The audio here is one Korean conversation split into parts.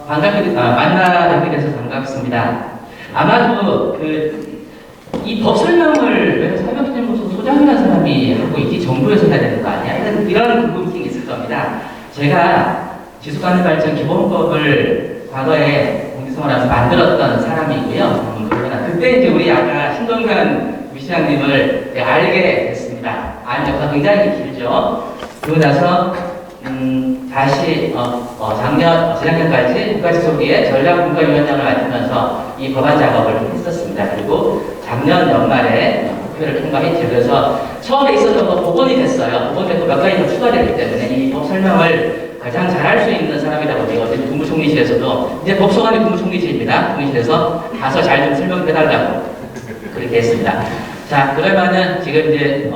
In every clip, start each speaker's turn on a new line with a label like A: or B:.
A: 만나뵙게 돼서 반갑습니다. 아마도 이 법 설명을 왜 사법시행무소 소장이라는 사람이 하고 있지 정부에서 해야 되는 거 아니야? 이런 궁금증이 있을 겁니다. 제가 지속가능발전 기본법을 과거에 공지성을 만들었던 사람이고요. 그러나 그때 이제 우리 아까 신동관 위시장님을 알게 됐습니다. 아는 역사가 굉장히 길죠. 그러고 나서 다시 재작년까지 국가지속위의 전략분과위원장을 맡으면서 이 법안 작업을 했었습니다. 그리고 작년 연말에 국회를 통과했죠. 그래서 처음에 있었던 거 복원이 됐어요. 복원됐고 몇 가지 더 추가됐기 때문에 이 법 설명을 가장 잘할 수 있는 사람이라고 제가 어제 국무총리실에서도 이제 법소관이 국무총리실입니다. 총리실에서 가서 잘 좀 설명해달라고 그렇게 했습니다. 자, 그러면은 지금 이제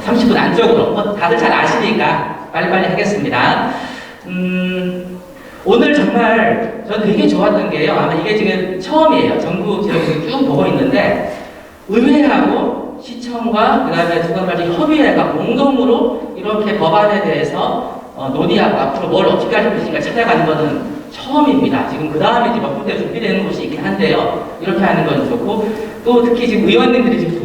A: 30분 안쪽으로 다들 잘 아시니까 빨리빨리 하겠습니다. 오늘 정말 저는 되게 좋았던 게요. 아마 이게 지금 처음이에요. 전국 지역에서 쭉 보고 있는데 의회하고 시청과 그다음에 지방발전 협의회가 공동으로 이렇게 법안에 대해서 논의하고 앞으로 뭘 어떻게 할 것인가 찾아가는 것은 처음입니다. 지금 그 다음에 이제 몇 군데 준비되는 곳이 있긴 한데요. 이렇게 하는 건 좋고 또 특히 지금 의원님들이 지금 두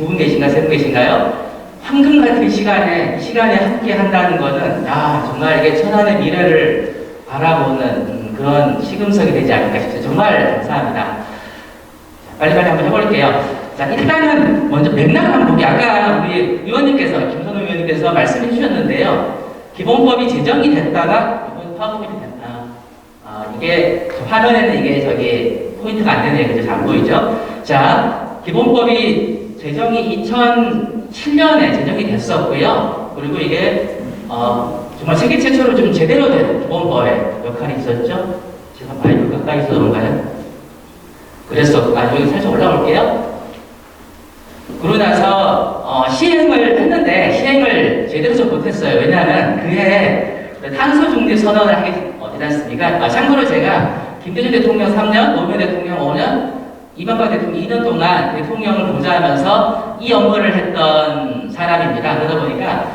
A: 분 계신가 세 분 계신가요? 황금 같은 시간에 함께 한다는 거는 정말 이게 천안의 미래를 바라보는 그런 시금석이 되지 않을까 싶어요. 정말 감사합니다. 빨리빨리 한번 해볼게요. 자, 일단은 먼저 맥락을 한번 보기. 아까 우리 의원님께서 김선호 의원님께서 말씀해 주셨는데요. 기본법이 제정이 됐다가 이번 파업이 됐다. 이게 화면에는 이게 포인트가 안 되네요. 그죠? 잘 안 보이죠? 자, 기본법이 제정이 2007년에 제정이 됐었고요. 그리고 이게 정말 세계 최초로 좀 제대로 된 기본법의 역할이 있었죠. 제가 마이크 가까이 있어서 그런가요? 그래서 여기 살짝 올라올게요. 그러고 나서 시행을 했는데 시행을 제대로 좀 못했어요. 왜냐하면 그해 탄소 중립 선언을 하게 되지 않습니까? 참고로 제가 김대중 대통령 3년, 노무현 대통령 5년, 이명박 대통령 2년 동안 대통령을 보좌하면서 이 업무를 했던 사람입니다. 그러다 보니까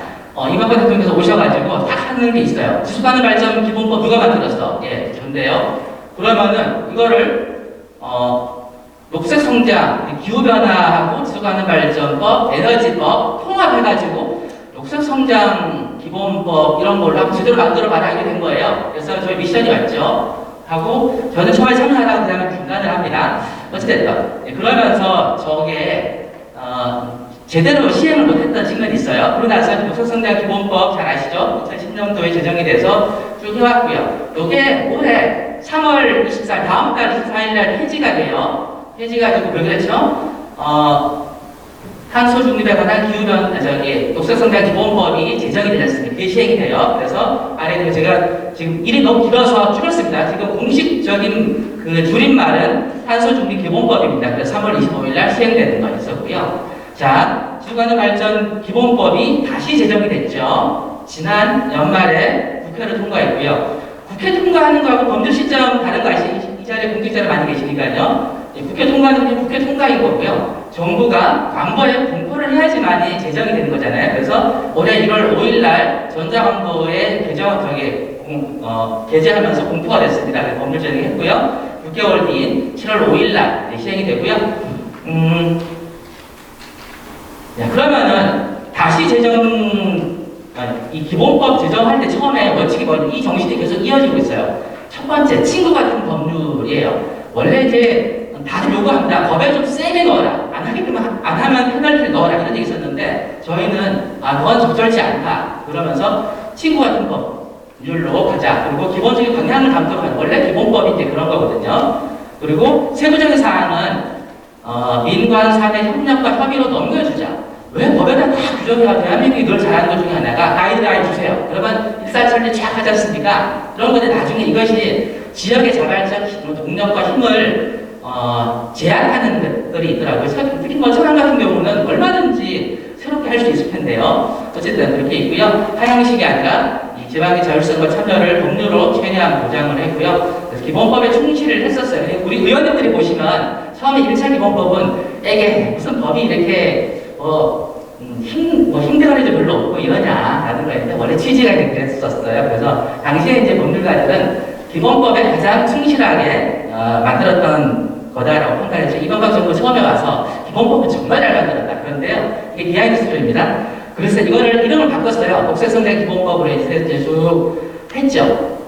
A: 이명박 대통령께서 오셔가지고 딱 하는 게 있어요. 지속가능발전 기본법 누가 만들었어? 예, 전데요. 그러면은 이거를 녹색성장, 기후변화하고 지속가능발전법, 에너지법 통합해가지고 녹색성장 기본법 이런 걸로 한번 제대로 만들어봐라 이게 된 거예요. 그래서 저희 미션이 왔죠. 하고 저는 처음에 참여하다가 그 다음에 중단을 합니다. 어찌됐든 그러면서 저게 제대로 시행을 못했던 측면이 있어요. 그러고 나서 녹색성장 기본법 잘 아시죠? 2010년도에 제정이 돼서 쭉 해왔고요. 이게 올해 3월 24일 다음 달 24일날 폐지가 돼요. 폐지가 되고 왜 그랬죠? 탄소 중립에 관한 녹색성장 기본법이 제정이 되었습니다. 그게 시행이 돼요. 그래서 아래에 제가 지금 일이 너무 길어서 줄였습니다. 지금 공식적인 그 줄임말은 탄소 중립 기본법입니다. 그래서 3월 25일 날 시행되는 거 있었고요. 자, 지속가능발전 기본법이 다시 제정이 됐죠. 지난 연말에 국회를 통과했고요. 국회 통과하는 거하고 법률 시점 다른 거 아시죠? 이 자리에 공직자를 많이 계시니까요. 국회 통과는 그냥 국회 통과인 거고요. 정부가 광고에 공포를 해야지만이 제정이 되는 거잖아요. 그래서 올해 1월 5일 날 전자광고에 게재하면서 공포가 됐습니다. 그래서 법률 제정했고요. 6개월 뒤인 7월 5일 날 시행이 되고요. 그러면은 다시 이 기본법 제정할 때 처음에 원칙이 이 정신이 계속 이어지고 있어요. 첫 번째, 친구 같은 법률이에요. 원래 이제 다들 요구합니다. 법에 좀 세게 넣어라. 안 하면 페널티를 넣어라. 이런 얘기 있었는데 저희는 그건 적절치 않다. 그러면서 친구 같은 법률로 가자. 그리고 기본적인 방향을 담도록 하는 원래 기본법이 이제 그런 거거든요. 그리고 세부적인 사항은 민관 사회 협력과 협의로 넘겨주자. 왜 법에다 다 규정해야 대한민국이 늘 잘하는 것 중에 하나가 가이드라인 주세요. 그러면 일사천리 쫙 하지 않습니까? 그런 건데 나중에 이것이 지역의 자발적 동력과 힘을 제한하는 것들이 있더라고요. 특히 천안 같은 경우는 얼마든지 새롭게 할 수 있을 텐데요. 어쨌든 그렇게 있고요. 하향식이 아니라 이 지방의 자율성과 참여를 법률로 최대한 보장을 했고요. 그래서 기본법에 충실을 했었어요. 우리 의원님들이 보시면 처음에 1차 기본법은 무슨 법이 이렇게 힘대가리 좀 별로 없고 이러냐라는 거였는데, 원래 취지가 이제 그랬었어요. 그래서 당시에 이제 법률가들은 기본법에 가장 충실하게 만들었던 거다라고 평가했죠. 이명박 정부 처음에 와서 기본법은 정말 잘 만들었다. 그런데요, 이게 비하인드 스토리입니다. 그래서 이름을 바꿨어요. 녹색성장 기본법으로 이제 쭉 했죠.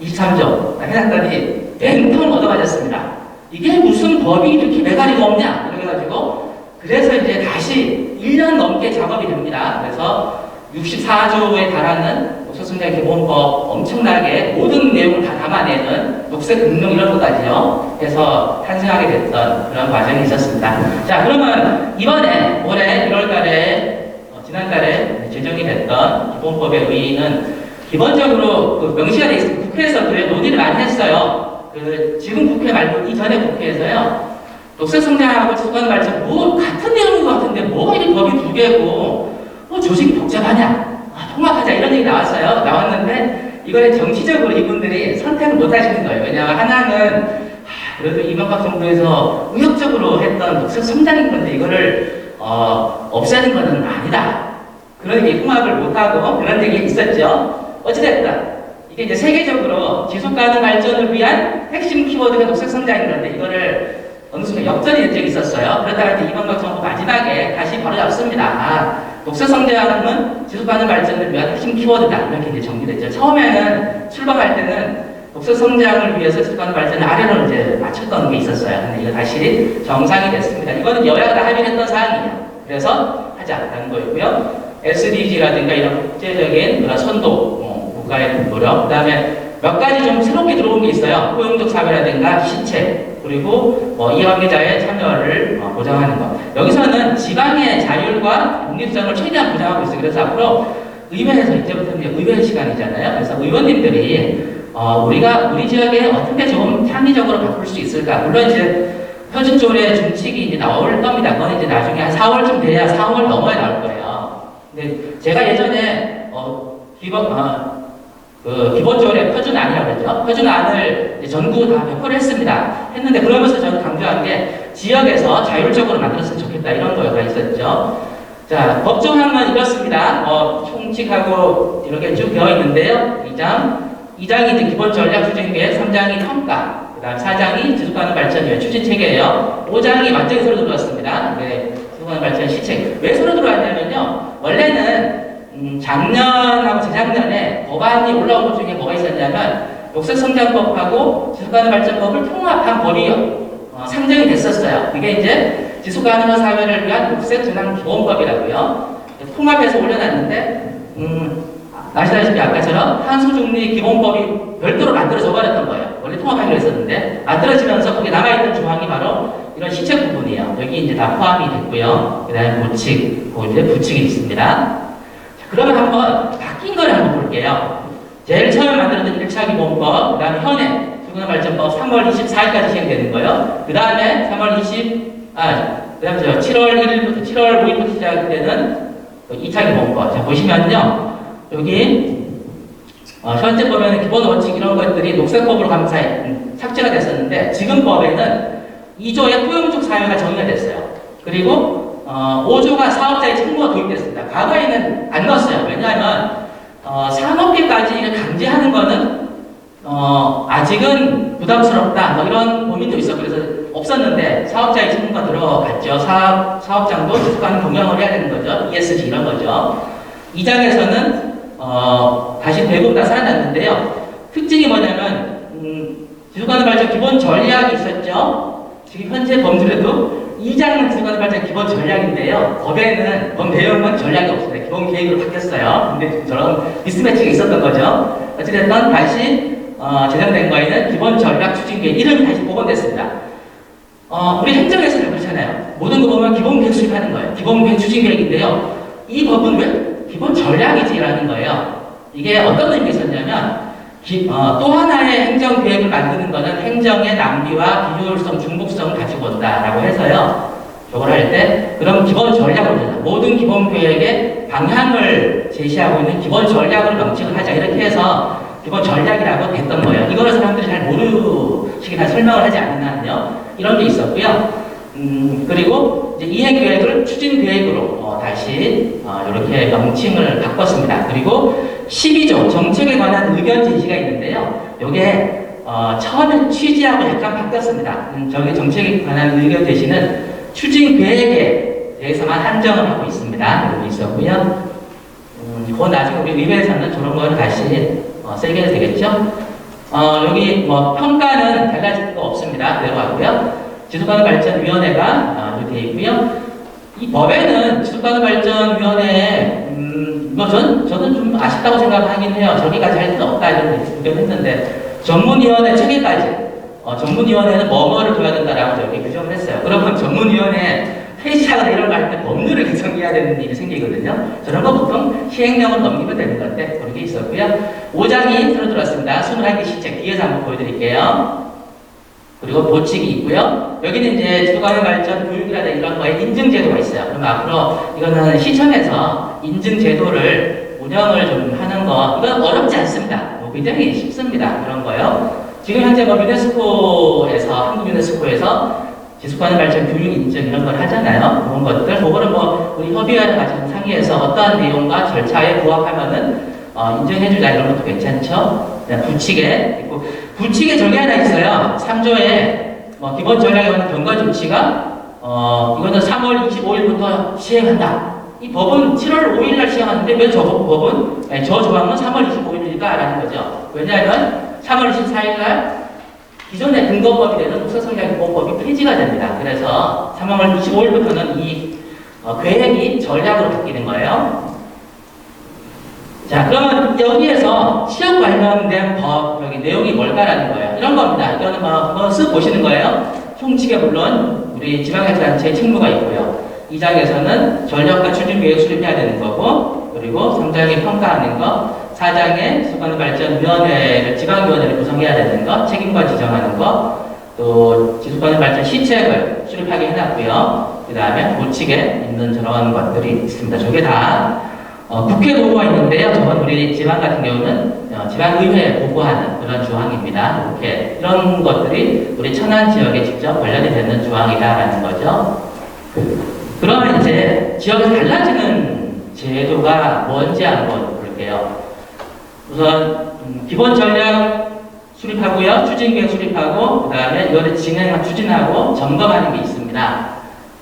A: 23조 해놨더니 냉통 얻어맞았습니다. 이게 무슨 법이 이렇게 매가리가 없냐? 그래가지고 그래서 이제 다시 1년 넘게 작업이 됩니다. 그래서 64조에 달하는 녹색성장 기본법 엄청나게 모든 내용을 다 담아내는 녹색 금융 이런 것까지요 해서 탄생하게 됐던 그런 과정이 있었습니다. 자, 그러면 이번에 올해 1월달에 지난달에 제정이 됐던 기본법의 의의는 기본적으로 명시가 되어 있습니다. 국회에서 그래 논의를 많이 했어요. 지금 국회 말고 이전에 국회에서요. 녹색성장하고 지속가능 발전 같은 내용인 것 같은데 뭐가 이렇게 법이 두 개고 조직이 복잡하냐? 통합하자 이런 얘기 나왔는데 이거에 정치적으로 이분들이 선택을 못 하시는 거예요. 왜냐하면 하나는 그래도 이명박 정부에서 의욕적으로 했던 녹색성장인 건데 이거를 없애는 것은 아니다. 그런 얘기 통합을 못하고 그런 얘기 있었죠. 어찌됐든 이게 이제 세계적으로 지속가능 발전을 위한 핵심 키워드가 녹색성장인 건데 이거를 어느 순간 역전이 된 적이 있었어요. 그러다가 이제 이명박 정부 마지막에 다시 바로잡습니다. 녹색성장은 지속가능 발전을 위한 핵심 키워드다. 이렇게 이제 정리됐죠. 처음에는 출범할 때는 녹색성장을 위해서 지속가능 발전을 아래로 이제 맞췄던 게 있었어요. 근데 이거 다시 정상이 됐습니다. 이거는 여야가 다 합의했던 사항이에요. 그래서 하자라는 거였고요. SDG라든가 이런 국제적인 선도, 국가의 노력, 그 다음에 몇 가지 좀 새롭게 들어온 게 있어요. 포용적 사회라든가 시책, 그리고 이해관계자의 참여를 보장하는 것. 여기서는 지방의 자율과 독립성을 최대한 보장하고 있어요. 그래서 앞으로 의회에서 이제부터는 의회 시간이잖아요. 그래서 의원님들이 우리 지역에 어떻게 좀 창의적으로 바꿀 수 있을까? 물론 이제 표준조례 중칙이 이제 나올 겁니다. 그건 이제 나중에 한 4월쯤 돼야 4월 넘어야 나올 거예요. 근데 제가 예전에 기본조례 표준안이라고 했죠. 표준안을 전국 다 배포를 했는데 그러면서 저는 강조한 게 지역에서 자율적으로 만들었으면 좋겠다 이런 거가 있었죠. 자, 법조항은 이렇습니다. 총칙하고 이렇게 쭉 되어 있는데요. 2장이 이제 기본 전략 추진 계획, 3장이 평가, 그 다음 4장이 지속가능 발전 위한 추진 체계예요. 5장이 완전히 서로 들어왔습니다. 지속가능 발전 시책. 왜 서로 들어왔냐면요. 원래는 작년하고 재작년에 법안이 올라온 것 중에 뭐가 있었냐면 녹색성장법하고 지속가능 발전법을 통합한 법이 상정이 됐었어요. 그게 이제 지속가능한 사회를 위한 녹색전환기본법이라고요. 통합해서 올려놨는데 아시다시피 아까처럼 탄소중립 기본법이 별도로 만들어져 버렸던 거예요. 원래 통합하기로 했었는데 만들어지면서 거기 남아있는 조항이 바로 이런 시책 부분이에요. 여기 이제 다 포함이 됐고요. 그 다음에 보칙, 이제 부칙이 있습니다. 그러면 한번 바뀐 거를 한번 볼게요. 제일 처음에 만들어진 1차 기본법, 그 다음에 현행 지속가능발전법 3월 24일까지 시행되는 거예요. 그 다음에 7월 5일부터 시작되는 2차 기본법. 자, 보시면요. 여기, 현재 법에는 기본 원칙 이런 것들이 녹색법으로 삭제가 됐었는데, 지금 법에는 2조의 포용적 사회가 정의가 됐어요. 그리고 5조가 사업자의 책무가 도입됐습니다. 과거에는 안 넣었어요. 왜냐하면 산업계까지 이걸 강제하는 거는 아직은 부담스럽다. 이런 고민도 있었고 그래서 없었는데 사업자의 책무가 들어갔죠. 사업장도 지속가능 경영을 해야 되는 거죠. ESG 이런 거죠. 2장에서는 다시 대부분 다 살아났는데요. 특징이 뭐냐면 지속가능 발전 기본 전략이 있었죠. 지금 현재 법률에도 2장은 지속가능 발전 기본 전략인데요. 법에는 법 내용은 전략이 없습니다. 기본 계획으로 바뀌었어요. 근데 저런 미스매치가 있었던 거죠. 어찌됐든 다시 제정된 거에는 기본 전략 추진 계획 이름이 다시 복원됐습니다. 우리 행정에서는 그렇잖아요. 모든 거 보면 기본 계획 수립하는 거예요. 기본 계획 추진 계획인데요. 이 법은 왜 기본 전략이지라는 거예요. 이게 어떤 의미가 있었냐면 또 하나의 행정 계획을 만드는 것은 행정의 낭비와 비효율성, 중복성을 가지고 온다라고 해서요. 저걸 할 때 그럼 기본 전략을 보자. 모든 기본 계획의 방향을 제시하고 있는 기본 전략을 명칭을 하자. 이렇게 해서 기본 전략이라고 했던 거예요. 이거를 사람들이 잘 모르시기나 설명을 하지 않나요? 이런 게 있었고요. 그리고 이제 이행 계획을 추진 계획으로 다시 이렇게 명칭을 바꿨습니다. 그리고 12조 정책에 관한 의견 제시가 있는데요. 이게 처음에 취지하고 약간 바뀌었습니다. 저기 정책에 관한 의견 제시는 추진 계획에 대해서만 한정을 하고 있습니다. 여기 있었고요. 그 나중에 우리 의회에서는 저런 거를 다시 세게 해도 되겠죠. 여기 뭐 평가는 달라질 거 없습니다. 그대로 하고요. 지속가능발전위원회가 되어 있고요. 이 법에는 지속가능발전위원회 저는 좀 아쉽다고 생각하긴 해요. 저기까지 할 필요 없다 이런 의견을 했는데 전문위원회 체계까지 전문위원회는 뭐뭐를 둬야 된다라고 저기 규정을 했어요. 그러면 전문위원회 폐지하거나 이런 거 할 때 법률을 개정해야 되는 일이 생기거든요. 저런 거 보통 시행령을 넘기면 되는 건데 그런 게 있었고요. 5장이 새로 들어왔습니다. 21개 시책 뒤에서 한번 보여드릴게요. 그리고 보칙이 있고요. 여기는 이제 지속가능발전 교육이라든가 이런 거에 인증제도가 있어요. 그럼 앞으로 이거는 시청에서 인증제도를 운영을 좀 하는 거, 이건 어렵지 않습니다. 굉장히 쉽습니다. 그런 거요. 지금 현재 유네스코에서, 한국 유네스코에서 지속가능발전 교육 인증 이런 걸 하잖아요. 그런 것들. 그거를 우리 협의회를 가지고 상의해서 어떠한 내용과 절차에 부합하면은 인정해주자 이런 것도 괜찮죠. 부칙에 있고, 부칙에 저게 하나 있어요. 3조에 기본 전략에 관한 경과 조치가 이거는 3월 25일부터 시행한다. 이 법은 7월 5일날 시행하는데 왜 저 법은 저 조항은 3월 25일일까라는 거죠. 왜냐하면 3월 24일날 기존의 근거법이 되는 국사성장기본법이 폐지가 됩니다. 그래서 3월 25일부터는 이 계획이 전략으로 바뀌는 거예요. 자, 그러면 여기에서 취업 관련된 법, 여기 내용이 뭘까라는 거예요. 이런 겁니다. 이거는 한번 쓱 보시는 거예요. 총칙에 물론 우리 지방자치단체 책무가 있고요. 2장에서는 전략과 추진계획 수립해야 되는 거고, 그리고 3장에 평가하는 거, 4장에 지속가능발전위원회를, 지방위원회를 구성해야 되는 거, 책임과 지정하는 거, 또 지속가능발전 시책을 수립하게 해놨고요. 그 다음에 보칙에 있는 저런 것들이 있습니다. 저게 다 국회 보고가 있는데요. 저건 우리 지방 같은 경우는 지방의회에 보고하는 그런 조항입니다. 이렇게 이런 것들이 우리 천안 지역에 직접 관련이 되는 조항이다라는 거죠. 그러면 이제 지역에서 달라지는 제도가 뭔지 한번 볼게요. 우선 기본 전략 수립하고요. 추진계획 수립하고 그 다음에 이거를 추진하고 점검하는 게 있습니다.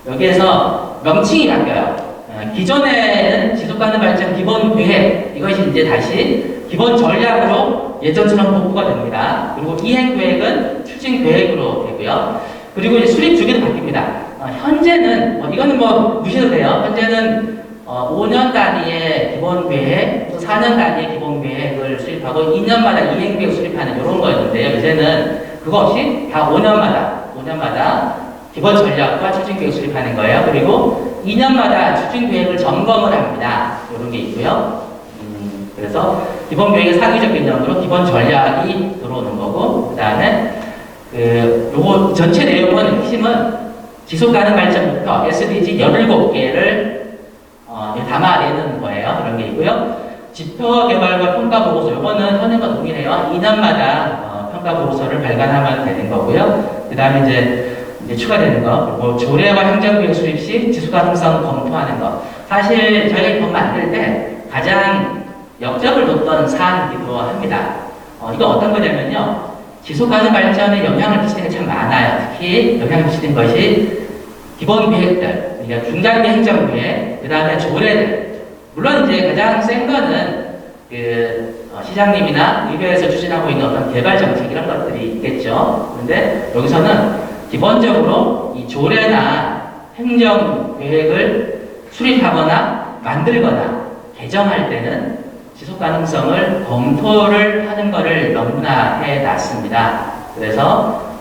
A: 여기에서 명칭이 바뀌어요. 기존에는 지속가능발전 기본계획 이것이 이제 다시 기본 전략으로 예전처럼 복구가 됩니다. 그리고 이행계획은 추진계획으로 되고요. 그리고 이제 수립 주기도 바뀝니다. 현재는 이거는 무시해도 돼요. 현재는 5년 단위의 기본계획, 또 4년 단위의 기본계획을 수립하고 2년마다 이행계획 수립하는 이런 거였는데요. 이제는 그거 없이 다 5년마다 기본 전략과 추진계획 수립하는 거예요. 그리고 2년마다 추진계획을 점검을 합니다. 이런 게 있고요. 그래서 기본계획의 상위적 개념으로 기본 전략이 들어오는 거고, 그 다음에 요거 전체 내용은 핵심은 지속가능발전부터 SDG 17개를 담아내는 거예요. 그런 게 있고요. 지표개발과 평가보고서, 요거는 현행과 동일해요. 2년마다 평가보고서를 발간하면 되는 거고요. 그 다음에 이제 추가되는 거, 그리고 조례와 행정계획 수립 시 지속가능성 검토하는 거. 사실 저희가 이 법 만들 때 가장 역적을 뒀던 사안이기도 합니다. 이거 어떤 거냐면요. 지속가능발전에 영향을 미치는 게 참 많아요. 특히 영향을 미치는 것이 기본계획들, 그러니까 중장기 행정계획, 그 다음에 조례들. 물론 이제 가장 센 거는 시장님이나 의회에서 추진하고 있는 어떤 개발 정책 이런 것들이 있겠죠. 그런데 여기서는 기본적으로 이 조례나 행정계획을 수립하거나 만들거나 개정할 때는 지속가능성을 검토를 하는 것을 명문화해 놨습니다. 그래서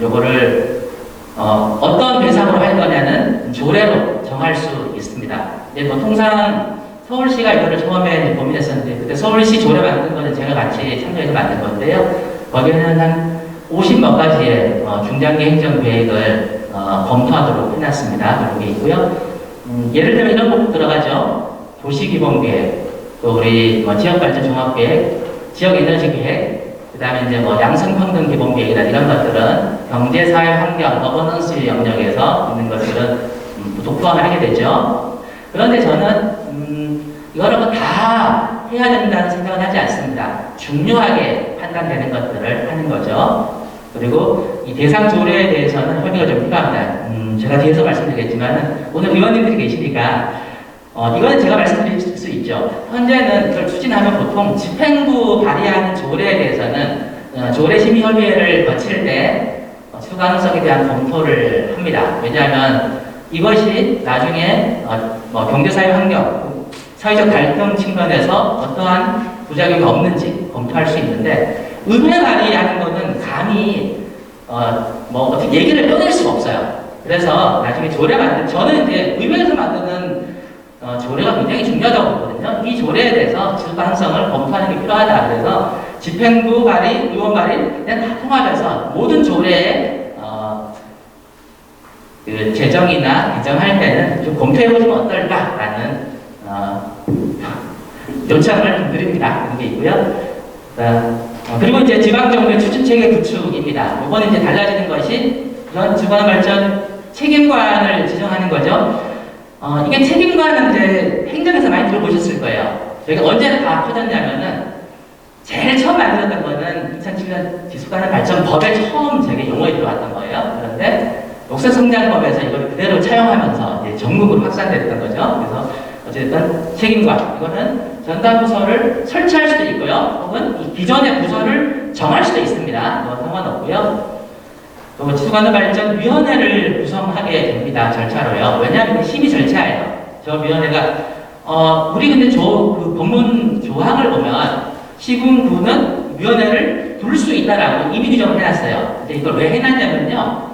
A: 요거를 어떤 대상으로 할 거냐는 조례로 정할 수 있습니다. 이제 통상 서울시가 이거를 처음에 고민했었는데 그때 서울시 조례 만든 거는 제가 같이 참여해서 만든 건데요. 거기는 한 50몇 가지의 중장기 행정계획을 검토하도록 해놨습니다. 그런 게 있고요. 예를 들면 이런 거 들어가죠. 도시기본계획, 또 우리 지역발전 종합계획, 지역에너지계획, 그 다음에 이제 양성평등기본계획이나 이런 것들은 경제, 사회, 환경, 거버넌스 영역에서 있는 것들은 또 포함을 하게 되죠. 그런데 저는 이거는 다 해야 된다는 생각은 하지 않습니다. 중요하게 판단되는 것들을 하는 거죠. 그리고 이 대상 조례에 대해서는 협의가 좀 필요합니다. 제가 뒤에서 말씀드리겠지만 오늘 의원님들이 계시니까 이거는 제가 말씀드릴 수 있죠. 현재는 이걸 추진하면 보통 집행부 발의하는 조례에 대해서는 조례심의협의회를 거칠 때 추가능성에 대한 검토를 합니다. 왜냐하면 이것이 나중에 경제사회 환경, 사회적 갈등 측면에서 어떠한 부작용이 없는지 검토할 수 있는데 의회 발의하는 거는 감히 어떻게 얘기를 꺼낼 수가 없어요. 그래서 나중에 조례 저는 이제 의회에서 만드는 조례가 굉장히 중요하다고 보거든요. 이 조례에 대해서 지속 가능성을 검토하는 게 필요하다. 그래서 집행부 발의, 의원 발의 그냥 다 통합해서 모든 조례에 그 제정이나 개정할 때는 좀 검토해보시면 어떨까라는 요청을 드립니다. 그런 게 있고요. 그리고 이제 지방정부의 추진체계 구축입니다. 이번에 이제 달라지는 것이 우선 주거발전 책임관을 지정하는 거죠. 이게 책임관은 이제 행정에서 많이 들어보셨을 거예요. 저희가 언제 다 퍼졌냐면은 제일 처음 만들었던 거는 2007년 지속가능발전법에 처음 저게 용어에 들어왔던 거예요. 그런데 녹색성장법에서 이걸 그대로 차용하면서 이제 전국으로 확산됐던 거죠. 그래서 어쨌든 책임관, 이거는 전담부서를 설치할 수도 있고요. 혹은 이 기존의 부서를 정할 수도 있습니다. 그건 상관없고요. 또 지속가능발전위원회를 구성하게 됩니다. 절차로요. 왜냐하면 심의 절차예요. 저 위원회가 우리 근데 그 법문 조항을 보면 시군구는 위원회를 둘 수 있다라고 이미 규정을 해놨어요. 근데 이걸 왜 해놨냐면요.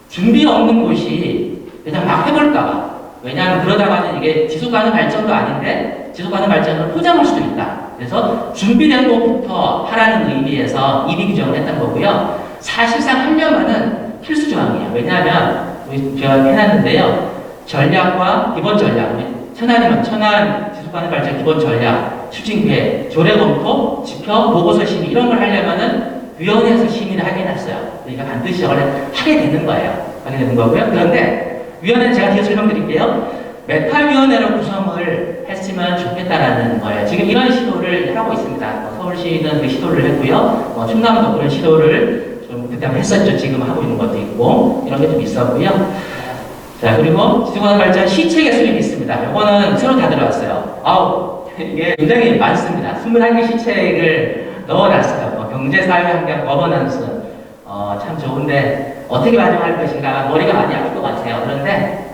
A: 준비 없는 곳이 그냥 막 해볼까봐. 왜냐하면 그러다가는 이게 지속가능 발전도 아닌데 지속가능 발전을 포장할 수도 있다. 그래서 준비된 것부터 하라는 의미에서 이미 규정을 했던 거고요. 사실상 하려면은 필수 조항이에요. 왜냐하면 제가 해놨는데요. 전략과 기본 전략, 천안이면 천안 지속가능 발전 기본 전략, 추진계획, 조례 검토, 지표, 보고서 심의 이런 걸 하려면은 위원회에서 심의를 하게 해놨어요. 그러니까 반드시 하게 되는 거예요. 하게 되는 거고요. 그런데 위원회는 제가 뒤에 설명드릴게요. 메타위원회로 구성을 했으면 좋겠다라는 거예요. 지금 이런 시도를 하고 있습니다. 서울시는 그 시도를 했고요. 충남도 그런 시도를 좀 그때 했었죠. 지금 하고 있는 것도 있고 이런 게 좀 있었고요. 자, 그리고 지속가능발전 시책의 수립이 있습니다. 이거는 새로 다 들어왔어요. 이게 굉장히 많습니다. 21개 시책을 넣어놨어요. 경제사회환경 거버넌스 참 좋은데 어떻게 반영할 것인가 머리가 많이 아플 것 같아요. 그런데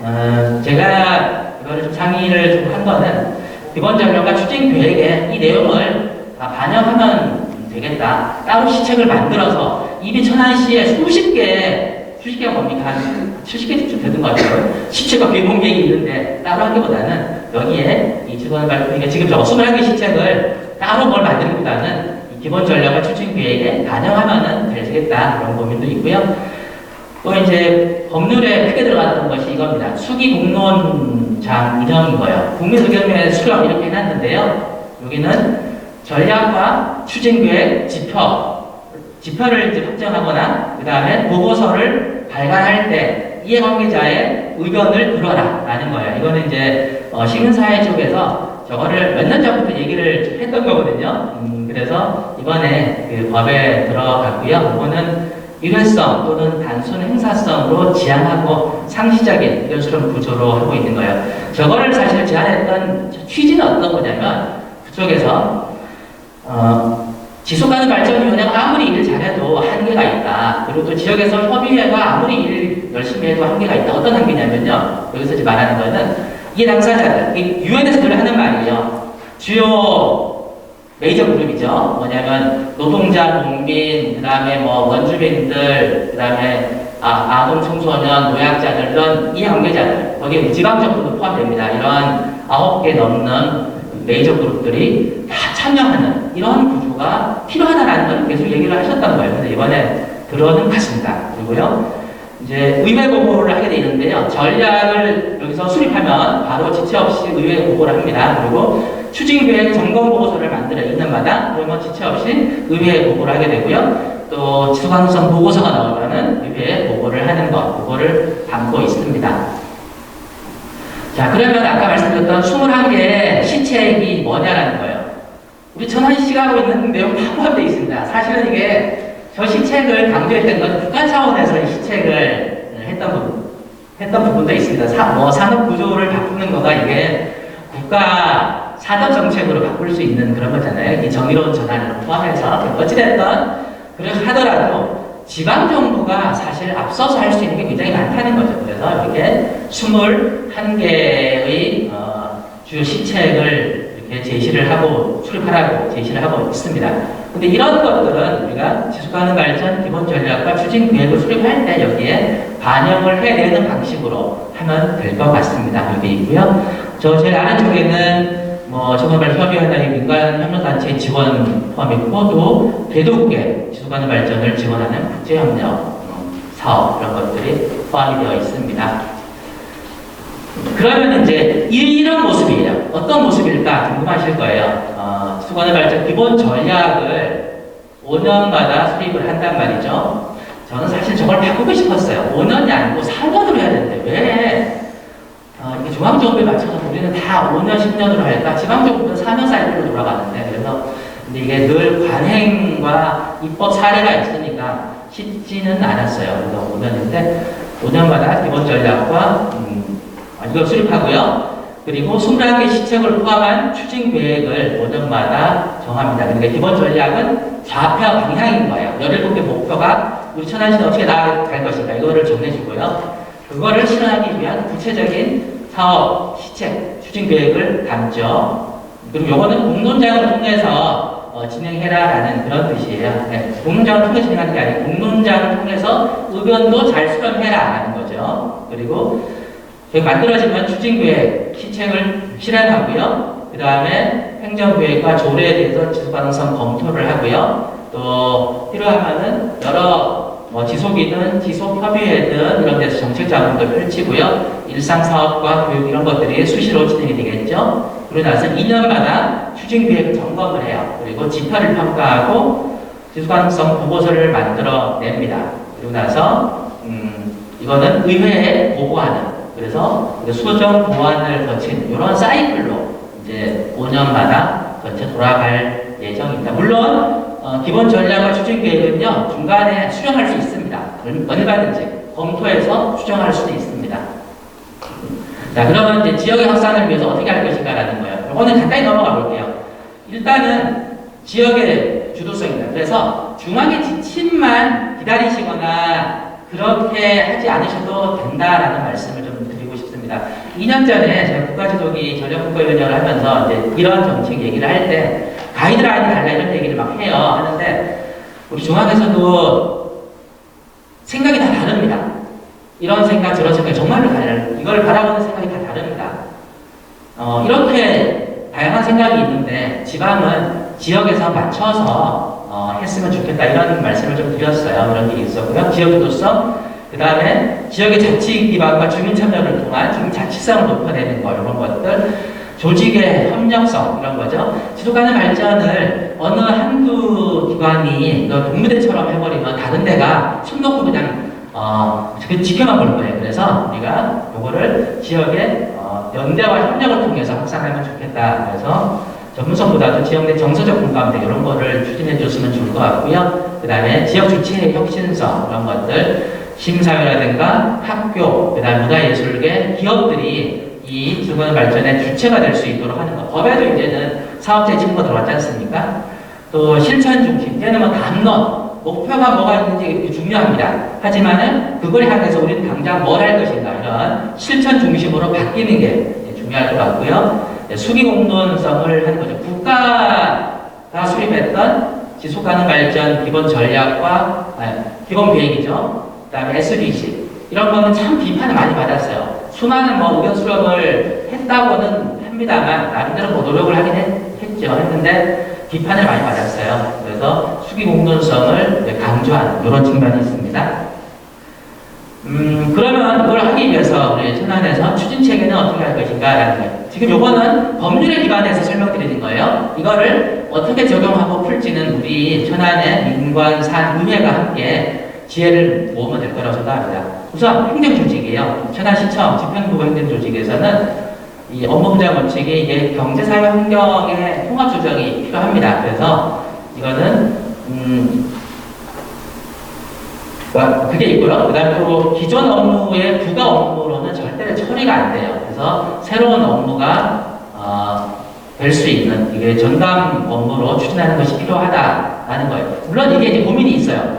A: 제가 이거를 좀 상의를 좀 한 거는 기본 전략과 추진 계획에 이 내용을 다 반영하면 되겠다. 따로 시책을 만들어서 이미 천안시에 수십 개가 뭡니까? 한 70개쯤 되는 것 같아요. 시책과 기본 계획이 있는데 따로 하기보다는 여기에 이 지금 지금 저 21개 시책을 따로 뭘 만들기보다는 기본 전략과 추진 계획에 반영하면 되겠다. 그런 고민도 있고요. 또 이제 법률에 크게 들어갔던 것이 이겁니다. 수기 공론장 운영인 거예요. 국민의견에 수렴 이렇게 해놨는데요. 여기는 전략과 추진 계획, 지표를 이제 확정하거나 그 다음에 보고서를 발간할 때 이해관계자의 의견을 들어라 라는 거예요. 이거는 이제 시민사회 쪽에서 저거를 몇 년 전부터 얘기를 했던 거거든요. 그래서 이번에 그 법에 들어갔고요. 이거는 일회성 또는 단순 행사성으로 지향하고 상시적인 이런 수렴 구조로 하고 있는 거예요. 저거를 사실 제안했던 취지는 어떤 거냐면 그쪽에서 지속가능발전위원회가 아무리 일을 잘해도 한계가 있다. 그리고 또 지역에서 협의회가 아무리 일 열심히 해도 한계가 있다. 어떤 한계냐면요. 여기서 이제 말하는 거는 이 당사자들, 유엔에서 늘 하는 말이에요. 주요 메이저 그룹이죠. 뭐냐면 노동자, 농민, 그 다음에 원주민들, 그 다음에 아동, 청소년, 노약자들 이런 이해관계자들 거기에 지방정부도 포함됩니다. 이러한 9개 넘는 메이저 그룹들이 다 참여하는 이런 구조가 필요하다라는 걸 계속 얘기를 하셨던 거예요. 근데 이번에 들어는 갔습니다. 그리고요, 이제 의회 보고를 하게 되는데요. 전략을 여기서 수립하면 바로 지체 없이 의회 보고를 합니다. 그리고 추진계획 점검 보고서를 만들어 2년마다 그러면 지체 없이 의회에 보고를 하게 되고요. 또 지속가능성 보고서가 나오면은 의회에 보고를 하는 것, 그거를 담고 있습니다. 자, 그러면 아까 말씀드렸던 21개의 시책이 뭐냐라는 거예요. 우리 천안시가 하고 있는 내용 다 포함되어 있습니다. 사실은 이게 저 시책을 강조했던 건 국가 차원에서 이 시책을 했던 부분도 있습니다. 산업 구조를 바꾸는 거가 이게 국가 산업 정책으로 바꿀 수 있는 그런 거잖아요. 이 정의로운 전환을 포함해서. 어찌됐든, 그렇게 하더라도 지방정부가 사실 앞서서 할 수 있는 게 굉장히 많다는 거죠. 그래서 이렇게 21개의 주요 시책을 이렇게 제시를 하고, 수립하라고 제시를 하고 있습니다. 근데 이런 것들은 우리가 지속가능 발전 기본 전략과 추진 계획을 수립할 때 여기에 반영을 해내는 방식으로 하면 될 것 같습니다. 여기 있고요. 제일 아는 쪽에는 정말 협의회나 민간 협력단체 지원 포함있고 또 궤도국의 지속가능 발전을 지원하는 국제협력 사업 이런 것들이 포함이 되어 있습니다. 그러면 이제 이런 모습이에요. 어떤 모습일까 궁금하실 거예요. 지속가능 발전 기본 전략을 5년마다 수립을 한단 말이죠. 저는 사실 저걸 바꾸고 싶었어요. 5년이 아니고 4년으로 해야 되는데 왜 이게 중앙정부에 맞춰서 우리는 다 5년, 10년으로 할까? 지방정부는 4년 사이클로 돌아가는데 그래서 근데 이게 늘 관행과 입법 사례가 있으니까 쉽지는 않았어요. 그래서 5년인데 5년마다 기본 전략과 이걸 수립하고요. 그리고 21개 시책을 포함한 추진 계획을 5년마다 정합니다. 그러니까 기본 전략은 좌표 방향인 거예요. 17개 목표가 우리 천안시는 어떻게 나아갈 것인가 이거를 정해주고요. 그거를 실현하기 위한 구체적인 사업, 시책, 추진 계획을 담죠. 그리고 요거는 공론장을 통해서 진행해라라는 그런 뜻이에요. 네, 공론장을 통해서 진행하는 게 아니고 공론장을 통해서 의견도 잘 수렴해라라는 거죠. 그리고 만들어지면 추진 계획, 시책을 실행하고요. 그 다음에 행정계획과 조례에 대해서 지속가능성 검토를 하고요. 또 필요하면은 여러 지속이든 지속협의회든 이런 데서 정책 자문도 펼치고요. 일상사업과 교육 이런 것들이 수시로 진행이 되겠죠. 그러고 나서 2년마다 추진계획을 점검을 해요. 그리고 지표를 평가하고 지속가능성 보고서를 만들어냅니다. 그리고 나서 이거는 의회에 보고하는 그래서 수정 보완을 거친 이런 사이클로 이제 5년마다 전체 돌아갈 예정입니다. 물론 기본 전략과 추진 계획은요 중간에 수정할 수 있습니다. 얼마든지 검토해서 수정할 수도 있습니다. 자, 그러면 이제 지역의 확산을 위해서 어떻게 할 것인가라는 거예요. 이거는 간단히 넘어가 볼게요. 일단은 지역의 주도성입니다. 그래서 중앙의 지침만 기다리시거나 그렇게 하지 않으셔도 된다라는 말씀을 좀 드리고 싶습니다. 2년 전에 제가 국가지도기 전략국가위원회를 하면서 이제 이런 정책 얘기를 할 때 가이드라인이 달라 이런 얘기를 막 해요. 하는데 우리 중앙에서도 생각이 다 다릅니다. 이런 생각, 저런 생각 정말로 달라요. 이걸 바라보는 생각이 다 다릅니다. 이렇게 다양한 생각이 있는데 지방은 지역에서 맞춰서 했으면 좋겠다 이런 말씀을 좀 드렸어요. 이런 게 있었고요. 지역 주도성, 그 다음에 지역의 자치 기반과 주민 참여를 통한 주민 자치성을 높여내는 거 이런 것들, 조직의 협력성 이런 거죠. 지속가능 발전을 어느 한두 기관이 동무대처럼 해버리면 다른 데가 손 놓고 그냥 지켜만 볼 거예요. 그래서 우리가 요거를 지역의 연대와 협력을 통해서 확산하면 좋겠다. 그래서 전문성보다도 지역 내 정서적 공감대 이런 거를 추진해 줬으면 좋을 것 같고요. 그 다음에 지역 주체의 혁신성 이런 것들, 시민사회라든가 학교, 그 다음 문화예술계, 기업들이 이 지속가능 발전의 주체가 될 수 있도록 하는 것. 법에도 이제는 사업자의 친구가 들어왔지 않습니까? 또 실천 중심, 이제는 담론, 목표가 뭐가 있는지 중요합니다. 하지만은 그걸 향해서 우리는 당장 뭘 할 것인가 이런 실천 중심으로 바뀌는 게 중요할 것 같고요. 수기 공론성을 하는 거죠. 국가가 수립했던 지속가능 발전 기본 전략과 기본 계획이죠. 그다음에 SDG 이런 거는 참 비판을 많이 받았어요. 수많은 의견 수렴을 했다고는 합니다만 나름대로 노력을 하긴 했는데 비판을 많이 받았어요. 그래서 수기 공론성을 강조한 이런 측면이 있습니다. 그러면 그걸 하기 위해서 우리 천안에서 추진 체계는 어떻게 할 것인가라는 거예요. 지금 요거는 법률에 기반해서 설명드리는 거예요. 이거를 어떻게 적용하고 풀지는 우리 천안의 민관, 산, 의회가 함께 지혜를 모으면 될 거라고 생각합니다. 우선 행정조직이에요. 천안시청 집행부행정조직에서는 이 업무 분장 원칙이 이게 경제사회 환경의 통합 조정이 필요합니다. 그래서 이거는 그게 있고요. 그 다음에 또 기존 업무의 부가 업무로는 절대 처리가 안 돼요. 그래서 새로운 업무가 될 수 있는 이게 전담 업무로 추진하는 것이 필요하다라는 거예요. 물론 이게 이제 고민이 있어요.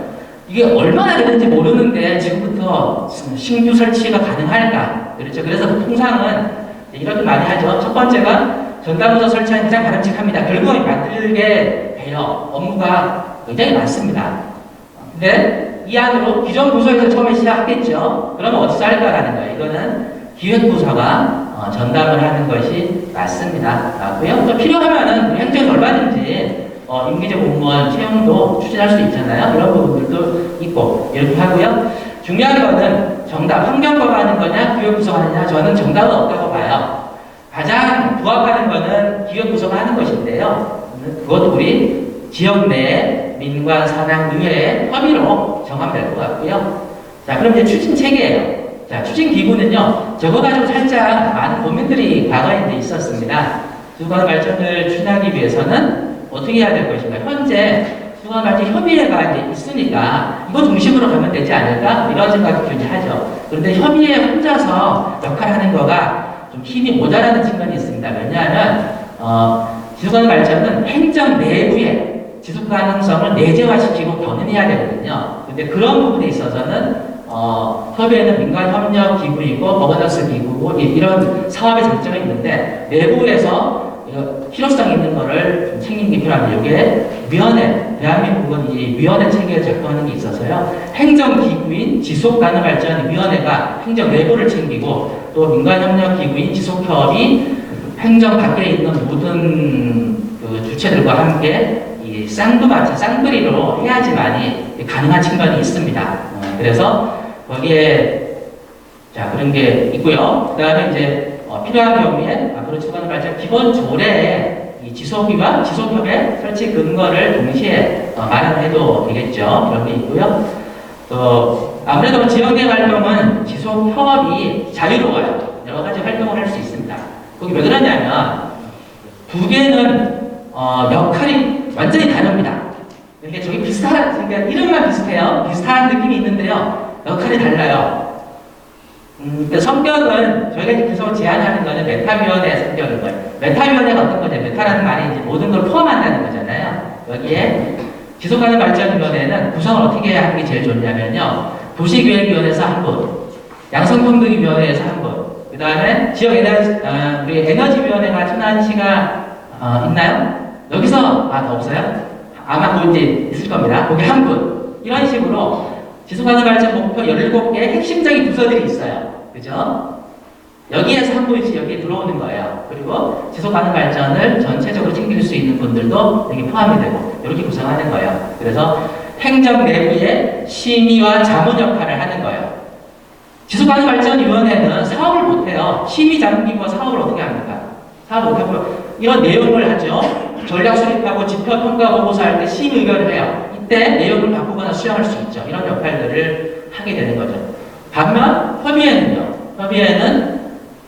A: 이게 얼마나 되는지 모르는데 지금부터 신규 설치가 가능할까? 그렇죠. 그래서 통상은 이렇게 많이 하죠. 첫 번째가 전담부서 설치하는 가장 바람직합니다. 결국은 만들게 돼요. 업무가 굉장히 많습니다. 근데 이 안으로 기존 부서에서 처음에 시작했겠죠. 그러면 어디서 할까라는 거예요. 이거는 기획부서가 전담을 하는 것이 맞습니다. 맞고요. 또 필요하면은 행정에서 얼마든지 임기적 공무원 채용도 추진할 수 있잖아요. 이런 부분들도 있고 이렇게 하고요. 중요한 거는 정답, 환경부가 하는 거냐 기획부서가 하느냐 저는 정답은 없다고 봐요. 가장 부합하는 거는 기획부서가 하는 것인데요. 그것도 우리 지역 내 민관, 산학, 의회 협의로 정하면 될 것 같고요. 자, 그럼 이제 추진 체계예요. 자, 추진 기구는요, 저거 가지고 살짝 많은 고민들이 과거에 이제 있었습니다. 수도관 발전을 추진하기 위해서는 어떻게 해야 될 것인가. 현재 수도관 발전 협의회가 이제 있으니까 이거 중심으로 가면 되지 않을까? 이런 생각이 존재하죠. 그런데 협의회 혼자서 역할하는 거가 좀 힘이 모자라는 측면이 있습니다. 왜냐하면, 수도관 발전은 행정 내부에 지속 가능성을 내재화시키고 견인해야 되거든요. 근데 그런 부분에 있어서는 협의회는 민간협력기구이고 거버넌스 기구고 이런 사업의 장점이 있는데 내부에서 필요성 있는 거를 좀 챙기는 게 필요합니다. 이게 위원회, 대한민국은 이 위원회 체계를 작동하는 게 있어서요. 행정기구인 지속가능발전위원회가 행정 내부를 챙기고 또 민간협력기구인 지속협이 행정 밖에 있는 모든 그 주체들과 함께 이 쌍두마차, 쌍그리로 해야지만이 가능한 측면이 있습니다. 그래서 거기에 자 그런 게 있고요. 그 다음에 이제 필요한 경우에 앞으로 추가하는 발전 기본 조례에 이 지속위와 지속협의 설치 근거를 동시에 마련해도 되겠죠. 그런 게 있고요. 또 아무래도 지역 내 활동은 지속협이 자유로워요. 여러 가지 활동을 할 수 있습니다. 거기 왜 그러냐면 두 개는 역할이 완전히 다릅니다. 이게 저기 비슷한, 그러니까 이름만 비슷해요. 비슷한 느낌이 있는데요. 역할이 달라요. 성격은 저희가 계속 제안하는 거는 메타위원회 성격인 거예요. 메타위원회가 어떤 거죠? 메타라는 말이 이제 모든 걸 포함한다는 거잖아요. 여기에 지속가능 발전위원회는 구성을 어떻게 하는 게 제일 좋냐면요. 도시계획위원회에서 한 분, 양성평등위원회에서 한 분, 그 다음에 지역 우리 에너지위원회가 천안시가 있나요? 여기서 없어요? 아마 또 이제 있을 겁니다. 거기 한 분. 이런 식으로 지속가능 발전 목표 17개의 핵심적인 부서들이 있어요. 그죠? 여기에서 한 분씩 여기에 들어오는 거예요. 그리고 지속가능 발전을 전체적으로 챙길 수 있는 분들도 여기 포함이 되고 이렇게 구성하는 거예요. 그래서 행정 내부의 심의와 자문 역할을 하는 거예요. 지속가능발전위원회는 사업을 못해요. 심의자문기구가 사업을 어떻게 합니까? 사업을 못하고 이런 내용을 하죠. 전략 수립하고 지표 평가 보고서 할 때 심의 의견을 해요. 이때 내용을 바꾸거나 수정할 수 있죠. 이런 역할들을 하게 되는 거죠. 반면 협의회는요. 협의회는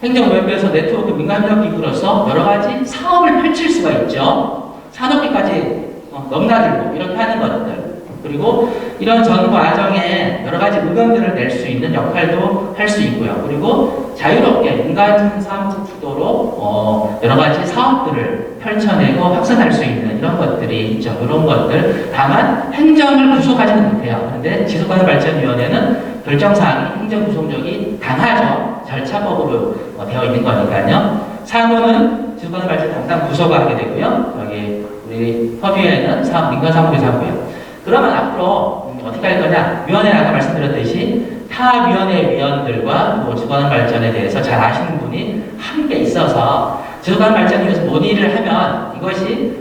A: 행정외부에서 네트워크 민간협력기구로서 여러 가지 사업을 펼칠 수가 있죠. 산업비까지 넘나들고 이렇게 하는 것들. 그리고 이런 전 과정에 여러 가지 의견들을 낼 수 있는 역할도 할 수 있고요. 그리고 자유롭게 민간 사업 주도로 여러 가지 사업들을 펼쳐내고 확산할 수 있는 이런 것들이 있죠. 그런 것들. 다만 행정을 구속하지는 못해요. 그런데 지속가능발전위원회는 결정사항이 행정 구속력이 강하죠. 절차법으로 되어 있는 거니까요. 사무는 지속가능발전 담당 부서가 하게 되고요. 여기 우리 협의회는 민간사무부에서 하고요. 그러면 앞으로 어떻게 할 거냐? 위원회는 아까 말씀드렸듯이 타 위원회 위원들과 지속가능 발전에 대해서 잘 아시는 분이 함께 있어서 지속가능 발전을 위해서 논의를 하면 이것이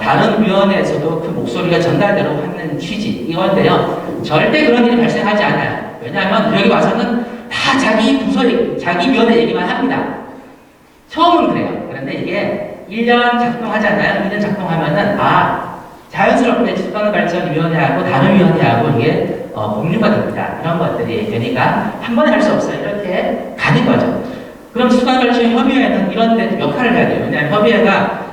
A: 다른 위원회에서도 그 목소리가 전달되고 하는 취지 이건데요. 절대 그런 일이 발생하지 않아요. 왜냐하면 여기 와서는 다 자기 부서, 자기 위원회 얘기만 합니다. 처음은 그래요. 그런데 이게 1년 작동하잖아요. 1년 작동하면은 자연스럽게 지속가능발전위원회하고 다른 위원회하고 이게 공유가 됩니다. 이런 것들이 되니까 한 번에 할 수 없어요. 이렇게 가는 거죠. 그럼 지속가능발전협의회는 이런 데 역할을 해야 돼요. 왜냐하면 협의회가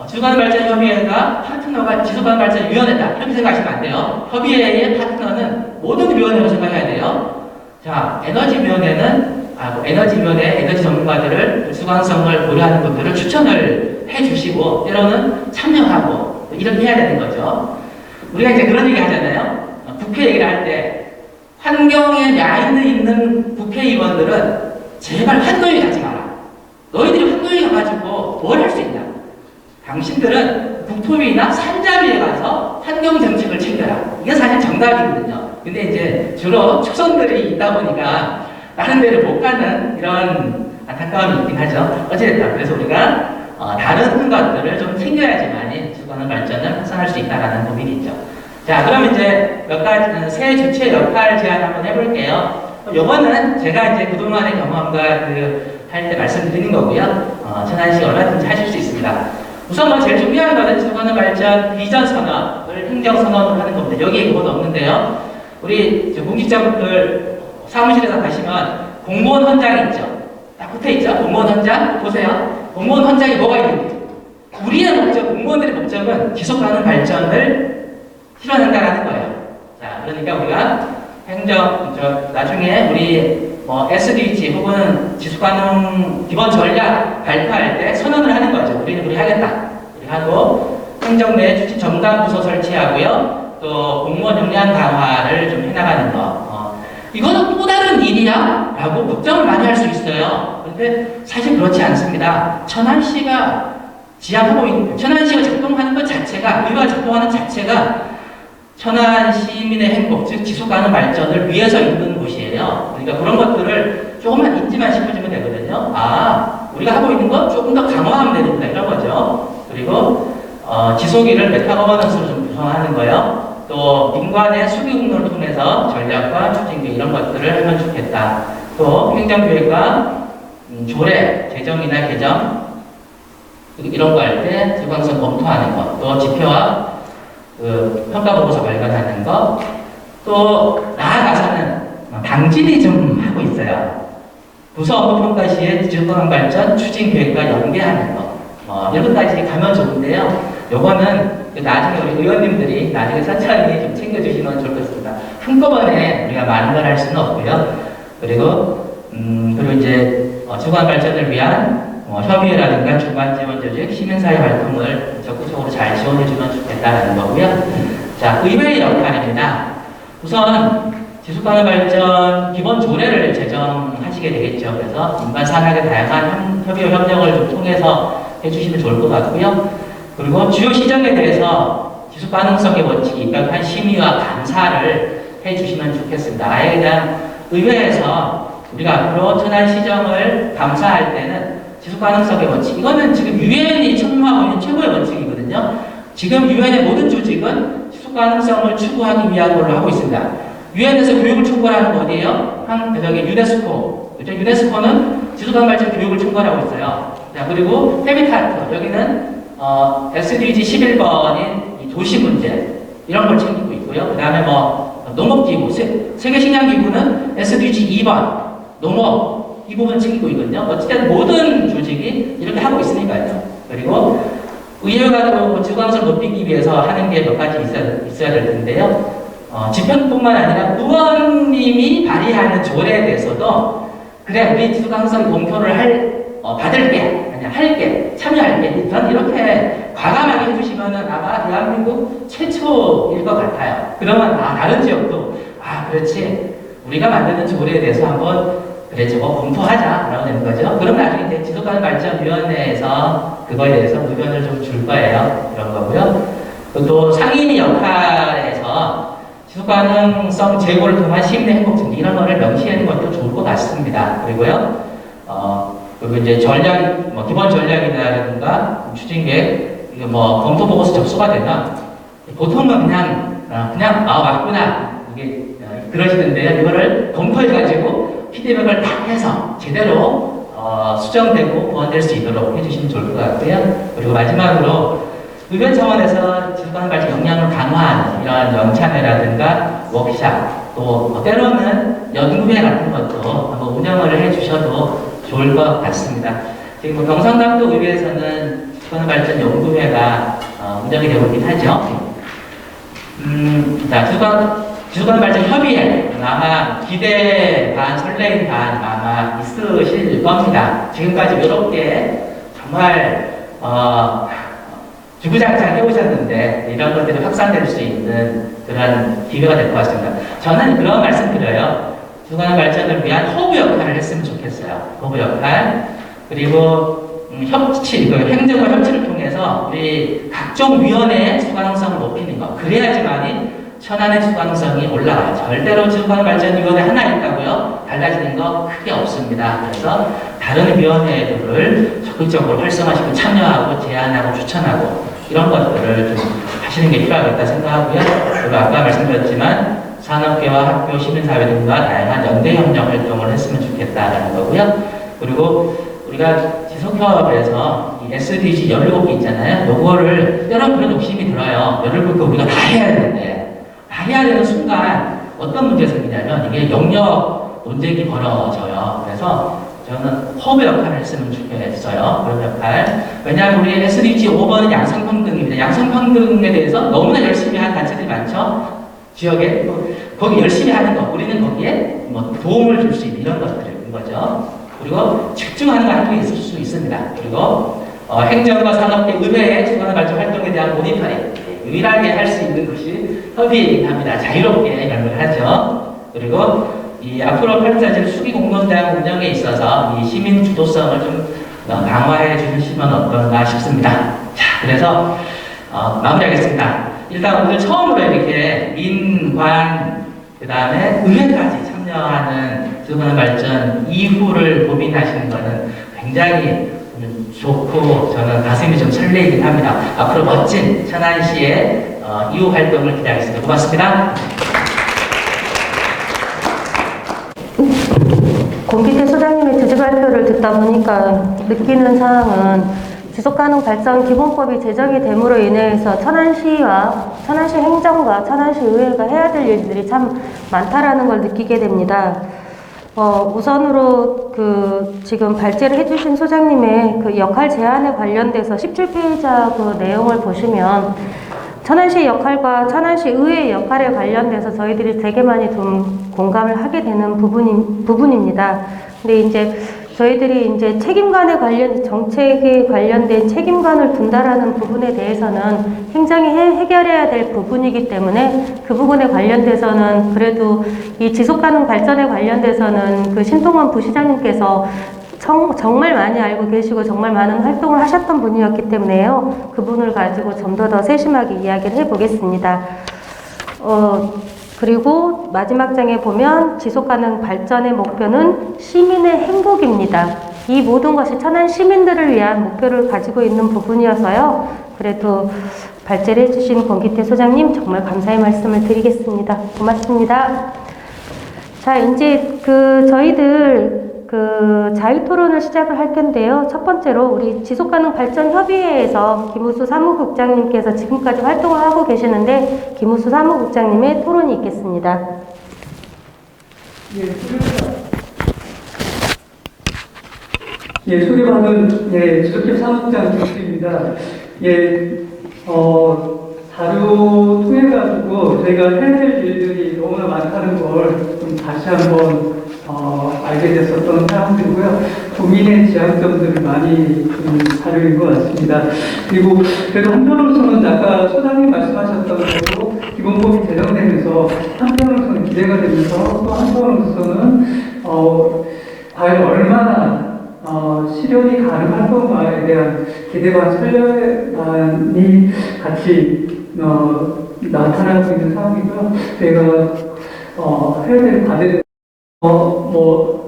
A: 지속가능발전협의회가 파트너가 지속가능발전위원회다 이렇게 생각하시면 안 돼요. 협의회의 파트너는 모든 위원회로 생각해야 돼요. 자, 에너지위원회 에너지 전문가들을 지속가능성을 고려하는 분들을 추천을 해주시고 때로는 참여하고 이렇게 해야 되는 거죠. 우리가 이제 그런 얘기 하잖아요. 국회 얘기를 할 때 환경에 야인에 있는 국회의원들은 제발 환경에 가지 마라. 너희들이 환경에 가가지고 뭘 할 수 있냐? 당신들은 국토위나 산자위에 가서 환경 정책을 챙겨라. 이게 사실 정답이거든요. 근데 이제 주로 초선들이 있다 보니까 다른 데를 못 가는 이런 안타까움이 있긴 하죠. 어쨌든 그래서 우리가 다른 것들을 좀 챙겨야지만 지속가능 발전을 확산할 수 있다는 고민이 있죠. 자, 그럼 이제 몇 가지 새 주체 역할 제안 한번 해볼게요. 요거는 제가 이제 그동안의 경험과 할 때 말씀드리는 거고요. 천안시 얼마든지 하실 수 있습니다. 우선 뭐 제일 중요한 거는 지속가능 발전 비전 선언을 행정 선언을 하는 겁니다. 여기에 그건 없는데요. 우리 공직자분들 사무실에서 가시면 공무원 헌장이 있죠. 딱 붙어 있죠. 공무원 헌장 보세요. 공무원 헌장에 뭐가 있는지. 우리의 목적, 공무원들의 목적은 지속가능 발전을 실현한다라는 거예요. 자, 그러니까 우리가 나중에 우리 SDG 혹은 지속가능 기본 전략 발표할 때 선언을 하는 거죠. 우리 하겠다. 우리 하고 행정 내 추진 전담 부서 설치하고요. 또 공무원 역량 강화를 좀 해나가는 거. 이거는 또 다른 일이야? 라고 걱정을 많이 할 수 있어요. 그런데 사실 그렇지 않습니다. 천안시가 천안시가 작동하는 것 자체가, 의회가 작동하는 자체가 천안 시민의 행복, 즉 지속가능 발전을 위해서 있는 곳이에요. 그러니까 그런 것들을 조금만 인지만 시켜주면 되거든요. 우리가 하고 있는 거 조금 더 강화하면 됩니다. 이런 거죠. 그리고 지속일을 메타거버넌스로 좀 구성하는 거요. 또 민관의 수기 공로를 통해서 전략과 추진계 이런 것들을 하면 좋겠다. 또 행정교육과 조례, 제정이나 개정 이런 거 할 때 지방성 검토하는 것, 또 지표와 평가보고서 발간하는 것, 또 나아가서는 당진이 좀 하고 있어요. 부서 업무 평가 시에 지속가능 발전 추진 계획과 연계하는 것. 이런 것까지 가면 좋은데요. 요거는 나중에 우리 의원님들이 나중에 천천히 좀 챙겨주시면 좋을 것 같습니다. 한꺼번에 우리가 많은 걸 할 수는 없고요. 그리고 이제 지속가능 발전을 위한 협의회라든가 주관 지원 조직, 시민사회 활동을 적극적으로 잘 지원해주면 좋겠다는 거고요. 자, 의회의 역할입니다. 우선 지속가능 발전 기본 조례를 제정하시게 되겠죠. 그래서 민간 산학의 다양한 협의와 협력을 좀 통해서 해주시면 좋을 것 같고요. 그리고 주요 시정에 대해서 지속가능성의 원칙이 입각한 심의와 감사를 해주시면 좋겠습니다. 아예 그냥 의회에서 우리가 앞으로 천안 시정을 감사할 때는 지속가능성의 원칙, 이거는 지금 유엔이 촉구하고 있는 최고의 원칙이거든요. 지금 유엔의 모든 조직은 지속가능성을 추구하기 위한 걸로 하고 있습니다. 유엔에서 교육을 총괄하는 거 어디예요? 여기 유네스코. 그렇죠? 유네스코는 지속가능 발전 교육을 총괄하고 있어요. 자, 그리고 헤비타트, 여기는 SDG 11번인 도시 문제 이런 걸 챙기고 있고요. 그 다음에 농업기구, 세계식량기구는 SDG 2번 농업 이 부분 챙기고 있거든요. 어쨌든 모든 조직이 이렇게 하고 있으니까요. 그리고 의회가 또 지속가능성을 높이기 위해서 하는 게 몇 가지 있어야 될 텐데요. 집행뿐만 아니라 의원님이 발의하는 조례에 대해서도 그래 우리 지속가능성 공표를 할게 참여할게 전 이렇게 과감하게 해주시면은 아마 대한민국 최초일 것 같아요. 그러면 다른 지역도 그렇지 우리가 만드는 조례에 대해서 한번 그래 저거 검토하자 라고 되는 거죠. 그럼 나중에 이제 지속가능발전위원회에서 그거에 대해서 의견을 좀 줄 거예요. 그런 거고요. 또 상임위 역할에서 지속가능성 제고를 통한 시민의 행복 증진 이런 거를 명시하는 것도 좋을 것 같습니다. 그리고요. 그리고 이제 기본 전략이라든가 추진계획 검토 보고서 접수가 되면 보통은 그냥 맞구나 이게 그러시는데요. 이거를 검토해가지고 피드백을 딱 해서 제대로 수정되고 보완될 수 있도록 해주시면 좋을 것 같고요. 그리고 마지막으로 의견 차원에서 지속가능 발전 역량을 강화하는 이런 연찬회라든가 워크샵 또 때로는 연구회 같은 것도 한번 운영을 해주셔도 좋을 것 같습니다. 지금 뭐 경상남도 의회에서는 주거발전 연구회가 운영이 되고 있긴 하죠. 자, 주거발전협의회 아마 기대 반 설레임 반 아마 있으실 겁니다. 지금까지 이렇게 정말 주구장창 해오셨는데 이런 것들이 확산될 수 있는 그런 기회가 될 것 같습니다. 저는 그런 말씀 드려요. 주거발전을 위한 허브 역할을 했으면 좋겠어요. 허브 역할. 그리고 협치, 행정과 협치를 통해서 우리 각종 위원회의 수가능성을 높이는 것. 그래야지만이 천안의 수가능성이 올라가요. 절대로 주거발전위원회 하나 있다고요. 달라지는 거 크게 없습니다. 그래서 다른 위원회들을 적극적으로 활성화시키고 참여하고 제안하고 추천하고 이런 것들을 좀 하시는 게 필요하겠다 생각하고요. 그리고 아까 말씀드렸지만 산업계와 학교, 시민사회 등과 다양한 연대협력 활동을 했으면 좋겠다라는 거고요. 그리고 우리가 지속협업에서 이 SDG 17개 있잖아요. 요거를 여러분 그런 욕심이 들어요. 17개 우리가 다 해야 되는데 다 해야 되는 순간 어떤 문제가 생기냐면 이게 영역 논쟁이 벌어져요. 그래서 저는 허브 역할을 했으면 좋겠어요. 그런 역할. 왜냐하면 우리 SDG 5번은 양성평등입니다. 양성평등에 대해서 너무나 열심히 한 단체들이 많죠. 지역에. 거기 열심히 하는 거. 우리는 거기에 뭐 도움을 줄 수 있는 이런 것들인 거죠. 그리고 집중하는 활동이 있을 수 있습니다. 그리고 행정과 산업계 의회의 주거발전 활동에 대한 모니터링. 유일하게 할 수 있는 것이 협의이긴 합니다. 자유롭게 연구를 하죠. 그리고 이 앞으로 8자질 수기 공론장 운영에 있어서 이 시민 주도성을 좀 강화해 주시면 어떤가 싶습니다. 자, 그래서 마무리하겠습니다. 일단 오늘 처음으로 이렇게 민관 그 다음에 의회까지 참여하는 주거발전 이후를 고민하시는 것은 굉장히 좋고 저는 가슴이 좀 설레이긴 합니다. 앞으로 멋진 천안시의 이후 활동을 기대하겠습니다. 고맙습니다.
B: 권기태 소장님의 주제 발표를 듣다 보니까 느끼는 사항은 지속가능 발전 기본법이 제정이 됨으로 인해서 천안시와 천안시 행정과 천안시 의회가 해야 될 일들이 참 많다라는 걸 느끼게 됩니다. 우선으로 지금 발제를 해주신 소장님의 그 역할 제안에 관련돼서 17페이지 그 내용을 보시면 천안시 역할과 천안시 의회의 역할에 관련돼서 저희들이 되게 많이 좀 공감을 하게 되는 부분입니다. 근데 이제 저희들이 이제 정책에 관련된 책임관을 둔다라는 부분에 대해서는 행정이 해결해야 될 부분이기 때문에 그 부분에 관련돼서는 그래도 이 지속가능 발전에 관련돼서는 그 신동원 부시장님께서 정말 많이 알고 계시고 정말 많은 활동을 하셨던 분이었기 때문에요. 그 부분을 가지고 좀 더 세심하게 이야기를 해보겠습니다. 그리고 마지막 장에 보면 지속가능 발전의 목표는 시민의 행복입니다. 이 모든 것이 천안 시민들을 위한 목표를 가지고 있는 부분이어서요. 그래도 발제를 해주신 권기태 소장님 정말 감사의 말씀을 드리겠습니다. 고맙습니다. 자, 이제 저희들 자유토론을 시작을 할 텐데요. 첫 번째로 우리 지속가능발전협의회에서 김우수 사무국장님께서 지금까지 활동을 하고 계시는데 김우수 사무국장님의 토론이 있겠습니다.
C: 소개받은 지속협 사무국장 김우수입니다. 자료 통해가지고 저희가 해야 될 일들이 너무나 많다는 걸 좀 다시 한번 알게 됐었던 사람들이고요. 고민의 지향점들을 많이 자료인 것 같습니다. 그리고 그래도 한편으로서는 아까 소장님 말씀하셨던 대로 기본법이 제정되면서 한편으로서는 기대가 되면서 또 한편으로서는 과연 얼마나 실현이 가능할 건가에 대한 기대와 설렘이 같이 나타나고 있는 상황이고요. 저희가 해야 될 과제들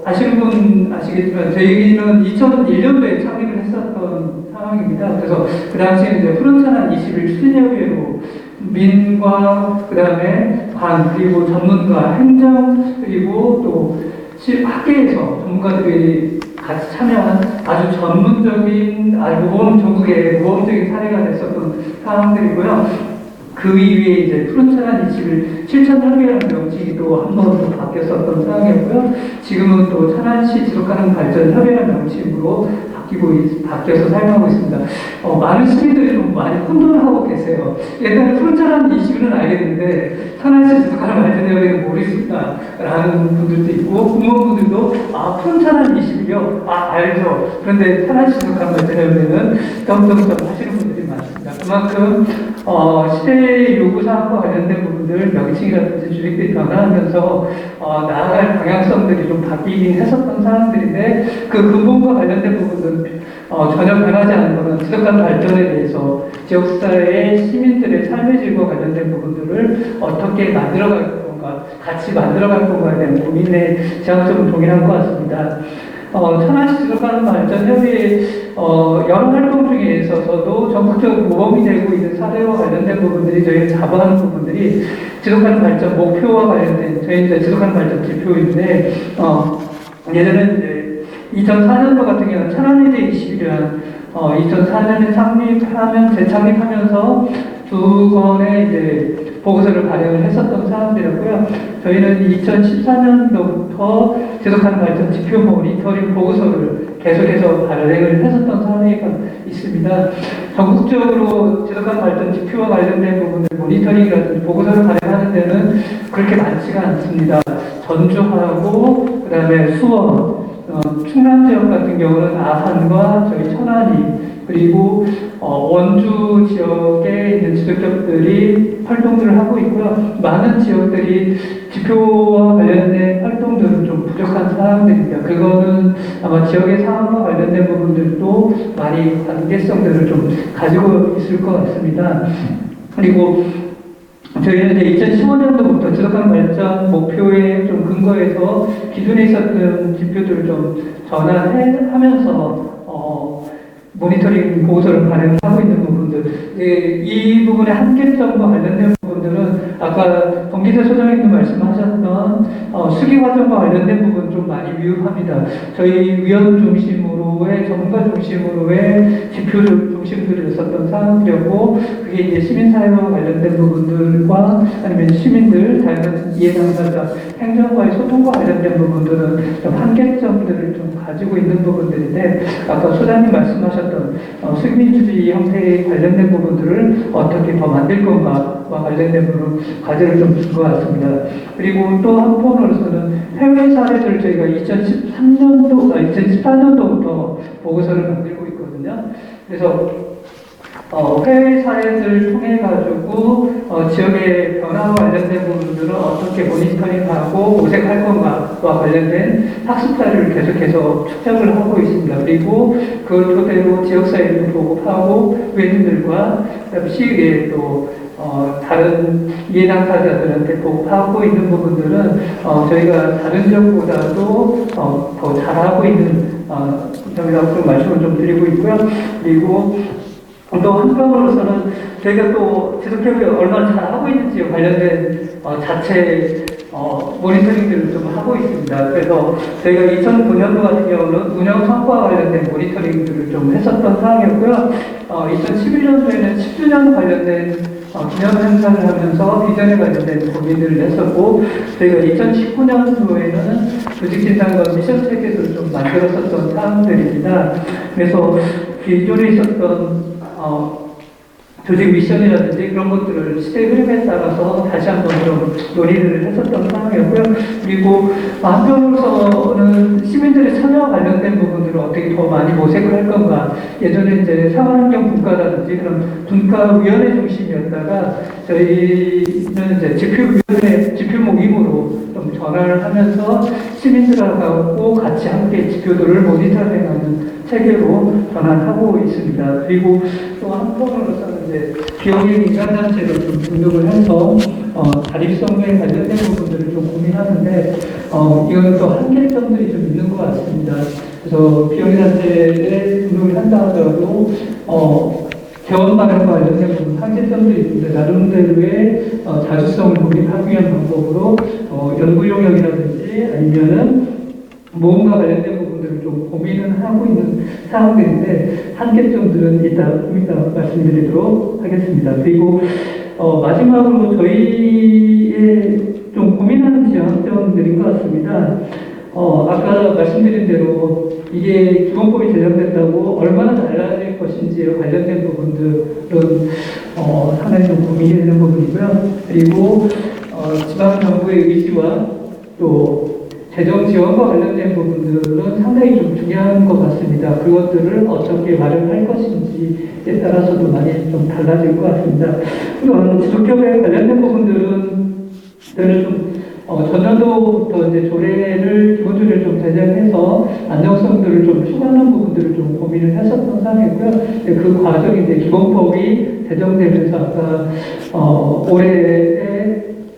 C: 아시는 분 아시겠지만 저희는 2001년도에 창립을 했었던 상황입니다. 그래서 그 당시에 이제 푸른 천안 21 추진협의회로 민과 그 다음에 관 그리고 전문가 행정 그리고 또 학계에서 전문가들이 같이 참여한 아주 전문적인 전국의 모범적인 사례가 됐었던 상황들이고요. 그 이후에 이제 푸른천안 20을 실천협의라는 명칭이 또 한 번 더 바뀌었었던 상황이었고요. 지금은 또 천안시 지속가능 발전 협의라는 명칭으로 바뀌어서 사용하고 있습니다. 많은 시민들이 좀 많이 혼돈하고 계세요. 일단 푸른천안 20은 알겠는데 천안시 지속가능 발전 협의는 모르겠다라는 분들도 있고 공무원분들도 푸른천안 20이요? 알죠. 그런데 천안시 지속가능 발전 협의는 점점점 하시는 분들이 많습니다. 그만큼 시대의 요구사항과 관련된 부분들, 명칭이라든지 주식들이 변화하면서 나아갈 방향성들이 좀 바뀌긴 했었던 사항들인데 그 근본과 관련된 부분은 전혀 변하지 않는 것은 지속가능 발전에 대해서 지역사회의 시민들의 삶의 질과 관련된 부분들을 어떻게 만들어갈 건가, 같이 만들어갈 건가에 대한 고민의 지향점은 동일한 것 같습니다. 천안시 지속가능 발전 협의회 여러 활동 중에 있어서도 전국적으로 모범이 되고 있는 사례와 관련된 부분들이 저희가 자부하는 부분들이 지속가능 발전 목표와 관련된 저희 이제 지속가능 발전 지표인데 예전에 이제 2004년도 같은 경우는 천안의제 20이란 2004년에 재창립하면서 두 건의 이제 보고서를 발행을 했었던 사람들이었고요. 저희는 2014년도부터 지속가능 발전 지표 모니터링 보고서를 계속해서 발행을 했었던 사례가 있습니다. 전국적으로 지속가능 발전 지표와 관련된 부분을 모니터링이라든지 보고서를 발행하는 데는 그렇게 많지가 않습니다. 전주하고 그다음에 수원, 충남 지역 같은 경우는 아산과 저희 천안이 그리고 원주 지역에 있는 지적격들이 활동들을 하고 있고요. 많은 지역들이 지표와 관련된 활동들은 좀 부족한 사항들입니다. 그거는 아마 지역의 상황과 관련된 부분들도 많이 관계성들을 좀 가지고 있을 것 같습니다. 그리고 저희는 이제 2015년도부터 지속가능 발전 목표에 좀 근거해서 기존에 있었던 지표들을 좀 전환하면서 모니터링 보고서를 발행하고 있는 부분들, 이 부분의 한계점과 관련된 부분들은 아까 범기세 소장님도 말씀하셨던 수기 과정과 관련된 부분 좀 많이 미흡합니다. 저희 위원 중심으로의 전문가 중심으로의 지표 중심들이 있었던 사항이었고 그게 이제 시민사회와 관련된 부분들과 아니면 시민들, 다양한 이해당사자, 행정과의 소통과 관련된 부분들은 좀 한계점들을 좀 가지고 있는 부분들인데 아까 소장님 말씀하셨던 수민주의 형태에 관련된 부분들을 어떻게 더 만들 건가와 관련된 부분 과제를 좀 준 것 같습니다. 그리고 또 한편으로서는 해외 사례들을 저희가 2014년도부터 보고서를 만들고 있거든요. 그래서 해외 사례들을 통해 가지고 지역의 변화와 관련된 부분들을 어떻게 모니터링하고 모색할 건가와 관련된 학습 자료를 계속해서 축적을 하고 있습니다. 그리고 그걸 토대로 지역사회도 보고하고 의원님들과 시의회 또 다른 이해당사자들한테 보고하고 있는 부분들은 저희가 다른 지역보다도 더 잘하고 있는 점이라고 좀 말씀을 좀 드리고 있고요. 그리고 또 한편으로서는 저희가 또 지속협의 얼마나 잘하고 있는지에 관련된 자체 모니터링들을 좀 하고 있습니다. 그래서 저희가 2009년도 같은 경우는 운영 성과와 관련된 모니터링들을 좀 했었던 상황이었고요. 2011년도에는 10주년 관련된 기념 행사를 하면서 비전에 관련된 고민들을 했었고 저희가 2019년도에는 조직진상과 미션 체계도 좀 만들었었던 사항들입니다. 그래서 기존에 있었던 조직 미션이라든지 그런 것들을 시대 흐름에 따라서 다시 한번 좀 논의를 했었던 상황이었고요. 그리고 한편으로서는 시민들의 참여와 관련된 부분들을 어떻게 더 많이 모색을 할 건가. 예전에 이제 생활환경 분과라든지 그런 분과위원회 중심이었다가 저희는 이제 지표위원회, 지표 모임으로 좀 전환을 하면서 시민들하고 같이 함께 지표들을 모니터링하는 체계로 전환하고 있습니다. 그리고 또 한편으로서는 이제 기업인 인간단체를 좀 등록을 해서 자립성에 관련된 부분들을 좀 고민하는데 이거는 또 한계점들이 좀 있는 것 같습니다. 그래서 기업인단체에 등록을 한다 하더라도 개원 마련과 관련된 부분 한계점들이 있는데 나름대로의 자주성을 독립하기 위한 방법으로 연구 용역이라든지 아니면은 모험과 관련된 부분들을 좀 고민을 하고 있는 상황들인데 한계점들은 이따 말씀드리도록 하겠습니다. 그리고 마지막으로 저희의 좀 고민하는 지향점들인 것 같습니다. 아까 말씀드린 대로 이게 기본법이 제정된다고 얼마나 달라질 것인지에 관련된 부분들은 상당히 좀 고민이 되는 부분이고요. 그리고 지방정부의 의지와 또 재정 지원과 관련된 부분들은 상당히 좀 중요한 것 같습니다. 그것들을 어떻게 마련할 것인지에 따라서도 많이 좀 달라질 것 같습니다. 그리고 지속협에 관련된 부분들은 좀 전년도부터 이제 조례를 기본 조례를 좀 제정해서 안정성들을 좀 추가하는 부분들을 좀 고민을 했었던 상황이고요. 그 과정이 이제 기본법이 제정되면서 아까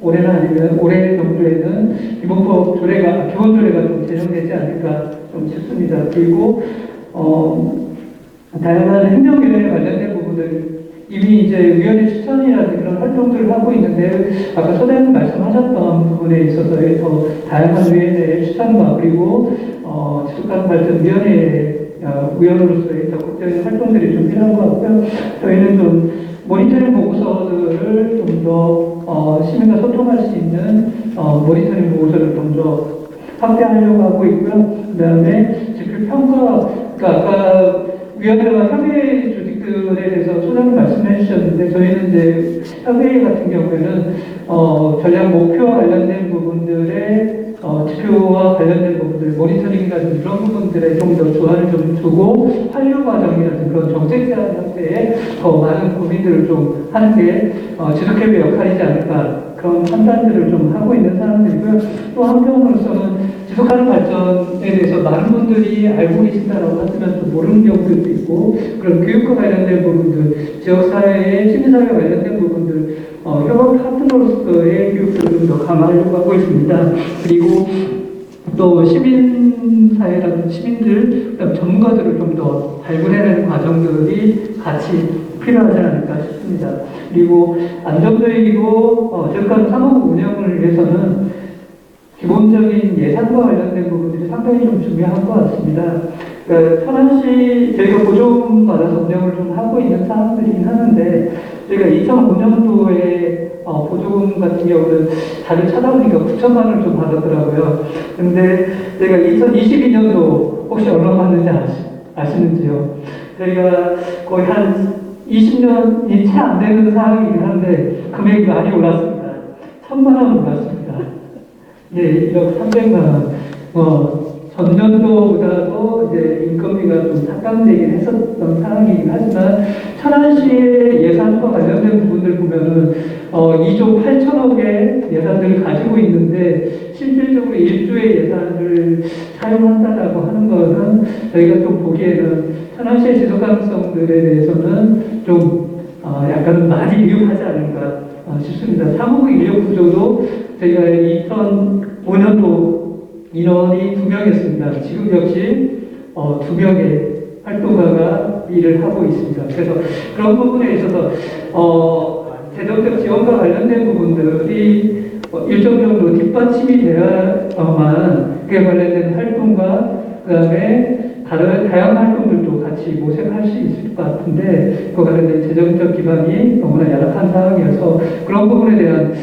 C: 올해나 아니면 올해 정도에는 기본 조례가 좀 제정되지 않을까 좀 싶습니다. 그리고 다양한 행정위원회 관련된 부분들 이미 이제 위원회 추천이라든지 그런 활동들을 하고 있는데 아까 소장님 말씀하셨던 부분에 있어서 더 다양한 위원회의 추천과 그리고 지속가능 발전위원회 위원으로서의 적극적인 활동들이 좀 필요한 것 같고요. 저희는 좀 모니터링 보고서들을 좀 더 시민과 소통할 수 있는 모니터링 보고서를 좀 더 확대하려고 하고 있고요. 그 다음에 지표 평가, 그러니까 아까 위원회와 협의 조직들에 대해서 소장님 말씀해 주셨는데 저희는 이제 협의 같은 경우에는 전략 목표와 관련된 부분들의 지표와 관련된 부분들, 모니터링이라든지 그런 부분들에 좀 더 조안을 좀 두고 환류 과정이라든지 그런 정책 제안 형태의 더 많은 고민들을 좀 하는 게 지속협의 역할이지 않을까 그런 판단들을 좀 하고 있는 사람들이고요. 또 한편으로서는 지속가능 발전에 대해서 많은 분들이 알고 계신다라고 하지만 좀 모르는 경우들도 있고 그런 교육과 관련된 부분들, 지역사회의 시민사회 관련된 부분들, 협업 파트너로서의 교육들을 좀 더 강화하려고 하고 있습니다. 그리고 또 시민사회라든지 시민들, 그다음 전문가들을 좀 더 발굴해내는 과정들이 같이 필요하지 않을까 싶습니다. 그리고 안정적이고 지역가능 상업 운영을 위해서는 기본적인 예산과 관련된 부분들이 상당히 좀 중요한 것 같습니다. 그러니까 천안시 저희가 보조금 받아서 운영을 좀 하고 있는 사람들이긴 하는데 저희가 2005년도에 보조금 같은 경우는 다들 찾아보니까 9천만 원을 좀 받았더라고요. 근데 저희가 2022년도 혹시 얼마 받는지 아시는지요? 저희가 거의 한 20년이 채 안 되는 상황이긴 한데 금액이 많이 올랐습니다. 1,000만 원 올랐습니다. 예, 1억 300만 원. 전년도보다도 이제 인건비가 좀 삭감되긴 했었던 상황이긴 하지만 천안시의 예산과 관련된 부분들 보면은 2조 8천억의 예산들을 가지고 있는데 실질적으로 1조의 예산을 사용한다라고 하는 것은 저희가 좀 보기에는 천안시의 지속 가능성들에 대해서는 좀 약간 많이 미흡하지 않을까 싶습니다. 사무국 인력 구조도 저희가 2005년도 인원이 2명이었습니다. 지금 역시 2명의 활동가가 일을 하고 있습니다. 그래서 그런 부분에 있어서 재정적 지원과 관련된 부분들이 일정 정도 뒷받침이 되어야만 그에 관련된 활동과 그 다음에 다른 다양한 활동들도 같이 모색할 수 있을 것 같은데 그와 관련된 재정적 기반이 너무나 열악한 상황이어서 그런 부분에 대한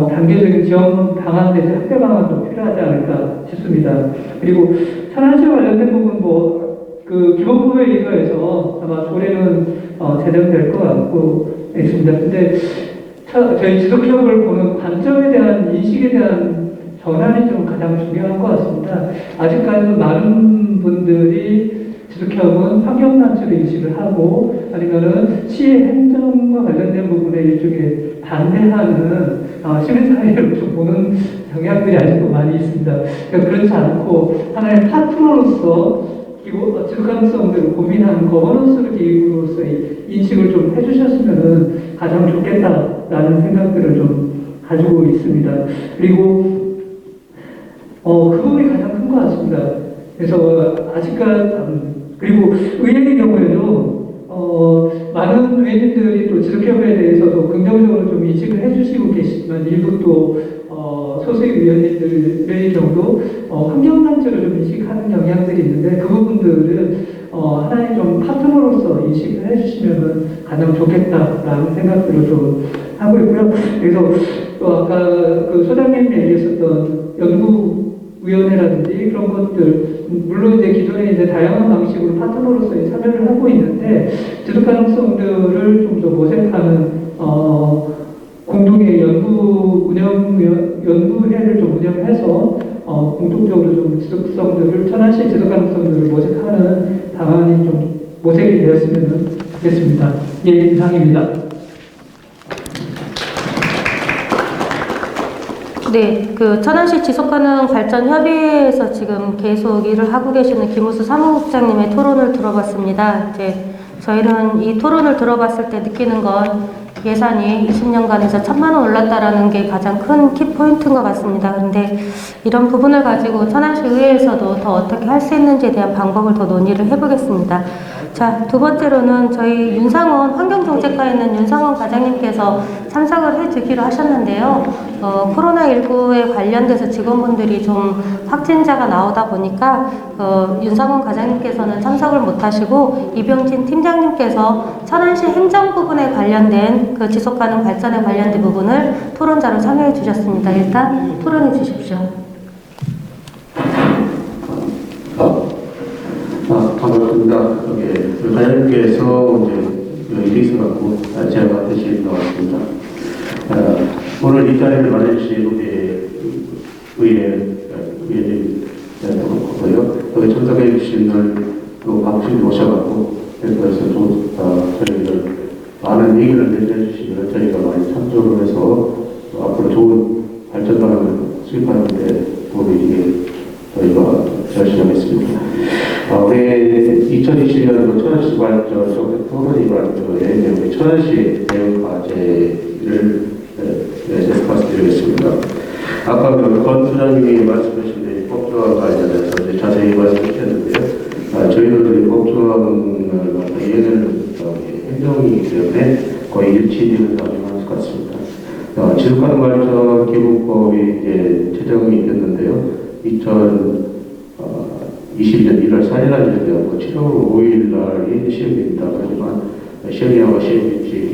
C: 단계적인 지원 방안 내지 확대 방안도 필요하지 않을까 싶습니다. 그리고 천안시와 관련된 부분 그 기본법에 의거해서 아마 조례는 제정될 것 같고 있습니다. 근데 저희 지속협을 보는 관점에 대한 인식에 대한 전환이 좀 가장 중요한 것 같습니다. 아직까지도 많은 분들이 지속협은 환경단체로 인식을 하고 아니면은 시의 행정과 관련된 부분에 일종의 반대하는 시민사회를 좀 보는 경향들이 아직도 많이 있습니다. 그러니까 그렇지 않고 하나의 파트너로서 지속 가능성들을 고민하는 거버넌스 기구로서의 인식을 좀 해주셨으면 가장 좋겠다라는 생각들을 좀 가지고 있습니다. 그리고 그 부분이 가장 큰 것 같습니다. 그래서 그리고 의회의 경우에도 많은 의회님들이 또 지속협에 대해서도 긍정적으로 좀 인식을 해주시고 계시지만 일부 또 소수의 위원님들의 경우도 환경단체로 좀 인식하는 경향들이 있는데 그 부분들은 하나의 좀 파트너로서 인식을 해주시면 가장 좋겠다라는 생각들을 좀 하고 있고요. 그래서 또 아까 그 소장님이 얘기했었던 연구위원회라든지 그런 것들, 물론 이제 기존에 이제 다양한 방식으로 파트너로서 참여를 하고 있는데 지속 가능성들을 좀 더 모색하는 공동의 연구회를 좀 운영해서 공통적으로 좀 지속성들을 천안시 지속 가능성들을 모색하는 방안이 좀 모색이 되었으면 좋겠습니다. 예, 이상입니다.
B: 네, 그 천안시 지속가능 발전 협의회에서 지금 계속 일을 하고 계시는 김우수 사무국장님의 토론을 들어봤습니다. 이제 저희는 이 토론을 들어봤을 때 느끼는 건 예산이 20년간에서 1,000만 원 올랐다라는 게 가장 큰 키포인트인 것 같습니다. 그런데 이런 부분을 가지고 천안시 의회에서도 더 어떻게 할 수 있는지에 대한 방법을 더 논의를 해보겠습니다. 자, 두 번째로는 저희 윤상원 환경정책과에 있는 윤상원 과장님께서 참석을 해주기로 하셨는데요. 코로나19에 관련돼서 직원분들이 좀 확진자가 나오다 보니까 윤상원 과장님께서는 참석을 못하시고 이병진 팀장님께서 천안시 행정 부분에 관련된 그 지속가능 발전에 관련된 부분을 토론자로 참여해 주셨습니다. 일단 토론해 주십시오.
D: 반갑습니다. 과장님께서 이제 일이 있어갖고 제가 대신 나왔습니다. 오늘 이 자리를 마련해주신 우리 의원님고요. 여기 참석해주신 또 박수님 오셔갖고 그래서 좀 저희들 많은 얘기를 해주시면 저희가 많이 참조를 해서 앞으로 좋은 발전 방안을 수립하는데 도움이 저희가 열심히 하겠습니다. 올해 2020년 천안시 발전 정책 토론이 발표에 천안시 대응 과제를 말씀드리겠습니다. 아까 권 소장님이 말씀하신 법조항 관련해서 자세히 말씀하셨는데요. 저희들이 법조항을 이해는 행정이기 때문에 거의 일치되는 상황인 것 같습니다. 지속가능 발전 기본법이 이제 제정이 됐는데요. 2020년 1월 4일 날 되었고 7월 5일 날이 시행됩니다. 하지만 시행령과 시행규칙이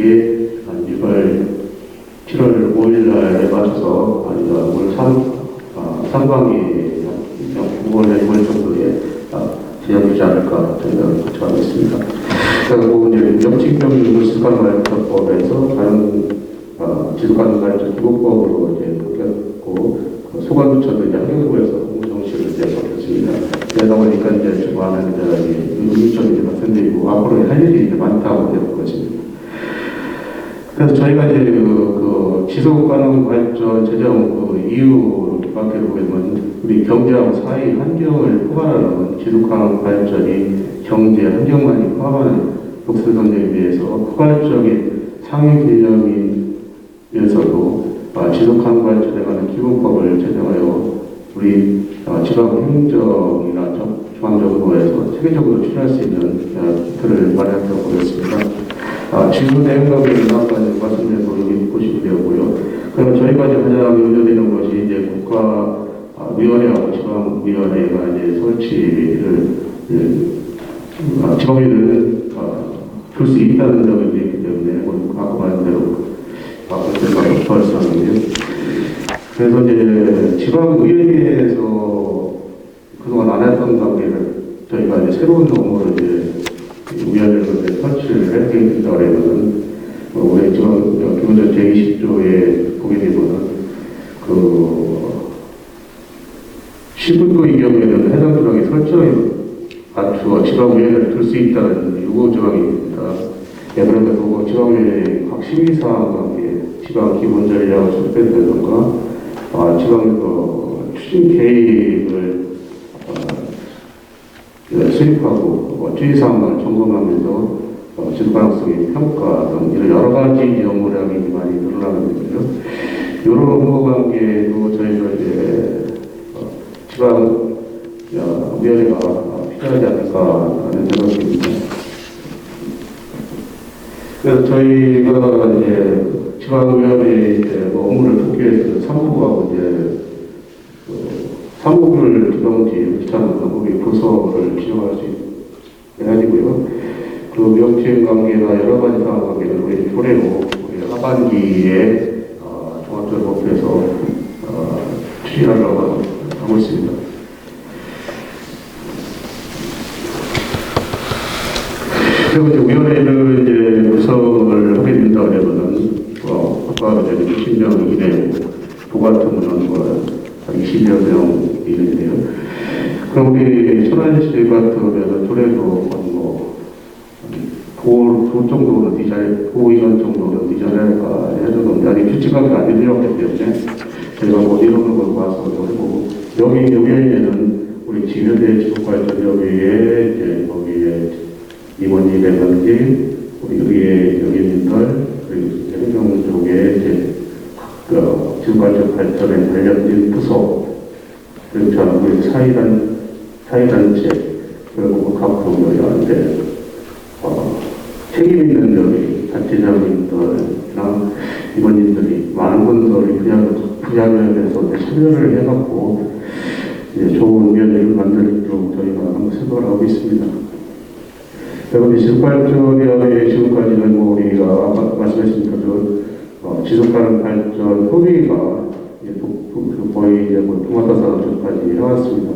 D: 7월 5일 날에 맞춰서 올 상반기 9월에 6월 정도에 진행되지 않을까 저희가 추정하겠습니다. 그리고 이제 명칭적인 지속가능 발전법에서 지속가능 발전 기본법으로 이제 바뀌었고 소관부처도 이제 환경부에서 공정시를 이제 바뀌었습니다. 그러다 보니까 이제 좀 많은 의무적인 발생되고 앞으로 할 일이 이제 많다고 되는 것입니다. 그래서 저희가 이제 그 지속가능 발전 제정 이유로 밖에 보면 우리 경제하고 사회 환경을 포괄하는 지속가능 발전이 경제 환경만이 포함하는 독서전쟁에 비해서 포괄적인 상위 개념이면서도 지속가능 발전에 관한 기본법을 제정하여 우리 지방행정이나 중앙정부에서 체계적으로 추진할 수 있는 틀을 마련하도록 하겠습니다. 지금 내용과는 한 가지 말씀드려서 여기 보시면 되고요. 그러면 저희가 이제 가장 염려되는 것이 이제 국가위원회하고 지방위원회가 이제 설치를 지방위원회는 줄 수 있다는 점이 있기 때문에 아까 말한 대로 바꿀 결정이고요. 그래서 이제 지방의회에서 그동안 안 했던 단계를 저희가 이제 새로운 업무를 이제 위원회를 설치를 해야 된다고 하면은 우리 기본적 제20조에 보게 되면은 그 10분도의 경우에는 해당 조항이 설정에 맞추어 지방의회를 둘 수 있다는 요구 조항이 있습니다. 예, 그래서 지방의회 각 심의사항과 함께 지방 기본 전략을 수립한다던가 지방에서 추진 계획을 수립하고 주의사항을 점검하면서 지속가능성의 평가 등 이런 여러 가지 업무량이 많이 늘어나는데요. 이런 업무 관계도 저희가 이제 지방위원회가 필요하지 않을까 하는 생각입니다. 그래서 저희가 이제 지방위원회 업무를 돕기 위해서 사무부하고 이제 사무부를 기동지 유치하는 방법이 부서를 지정할 수 해가지고요. 그 명칭 관계나 여러 가지 상황 관계는 우리 조례로 우리 하반기에 종합적으로 목표해서 추진하려고 하고 있습니다. 그리고 이제 위원회를 이제 구성을 하게 된다 그러면은 아까 전에 60명 이내 부같은 문헌과 20여 명 이내인데요. 그럼 우리 천안시 같으면 조례도 도 정도는 디자인, 도 이런 정도는 디자인할까 해주는데 아직 규칙하게 안 되었기 때문에 제가 이런 걸 봐서 해보고 여기에는 우리 지회대 지속발전협의회 이제 거기에 임원님이라든지 우리 의회 여기님들 그리고 행정 쪽에 이제 지속발전 발전에 관련된 부서 그리고 우리 사회단체 그리고 각 동료한테 책임 있는 여기 단체장님들이나 임원님들이 많은 분들이 분야면에서 참여를 해갖고 이제 좋은 위원회를 만들도록 저희가 한번 생각을 하고 있습니다. 그리고 지속발전협의회 지금까지는 우리가 아까 말씀하신 지속가능 발전 협의가 거의 이제 통합사업까지 해왔습니다.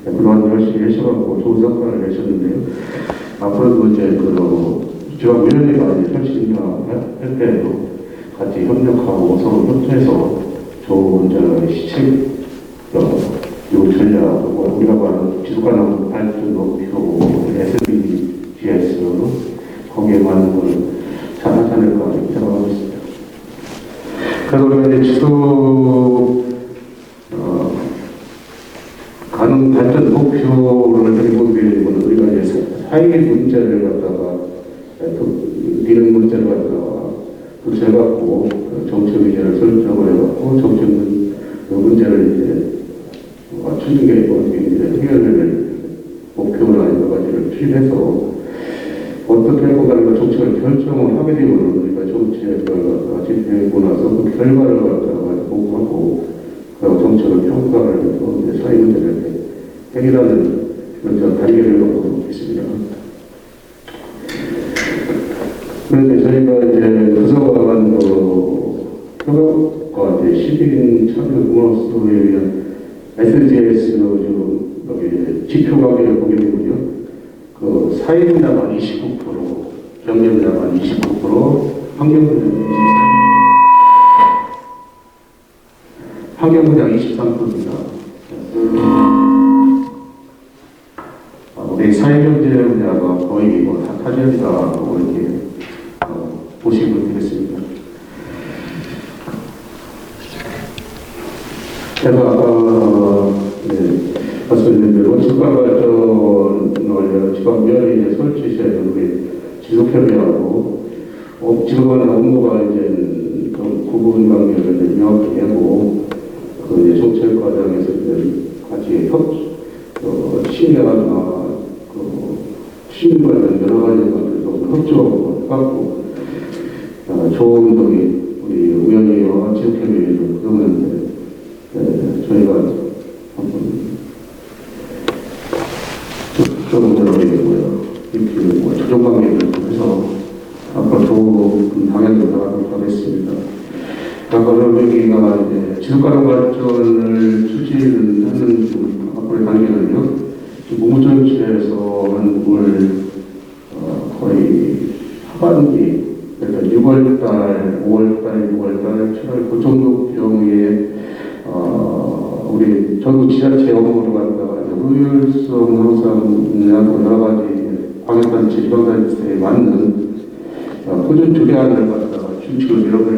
D: 그동안 열심히 하셔갖고 좋은 성과를 내셨는데요. 앞으로도 이제 지방위원회가 이제 펼친다 할 때도 같이 협력하고 서로 협조해서 좋은 시책, 요 전략, 우리가 말하는 지속가능 발전 목표, SDGs, 거기에 맞는 걸 잘하지 않을까 이렇게 생각하고 있습니다. 그래서 우리가 이제 지속 가능 발전 목표를 드리고 있는 우리가 이제 사회 문제를 갖다가 이런 문제를 갖다가 제갖고 정책 의제를 설정을 해갖고 정책 문제를 이제 맞추는 게 해결을 목표나 여러 가지를 추진해서 어떻게 할 건가 정책을 결정을 하게 되면 우리가 정책을 갖다가 집행하고 나서 그 결과를 갖다가 보고하고 정책을 평가를 해서 사회 문제를 해결하는 그런 단계를 갖고 있습니다. 그런데 저희가 이제 구성한 협업과 이제 시민 참여 공헌수에 의한 SDGs 지금 여기 지표 관계를 보게 되면요. 사회 분야만 29%, 경제 분야만 29%, 환경 분야 23%입니다. 우리 사회경제 분야가 거의 다 차지한다고 이렇게 보시면 되겠습니다. 제가 아까 말씀드린 대로 지방발전을 지방위원회 설치시에 우리 지속협의하고 지속하는 업무가 이제 구분 관계를 명확히 하고 이제 정책 과정에서 같이 심의하거나 시민과 여러 가지 것들도 협조하고 해갖고 좋은 우리 의원회와 지역협의회를 구성하는데 저희가 한번 조정되고요. 이렇게 조정 관계를 통해서 앞으로 좋은 방향으로 나가도록 하겠습니다. 아까 여기가 이제 지속가능 발전을 추진하는 앞으로의 단계는요. 문무정치에서 한 거의 하반기, 그러니까 6월달, 5월달, 6월달, 7월 그 정도 경우에 우리 전국 지자체 업무를 갖다가 효율성 향상 여러 가지 광역단체, 지방단체에 맞는 꾸준 조례안을 갖다가 준칙을 여러 가지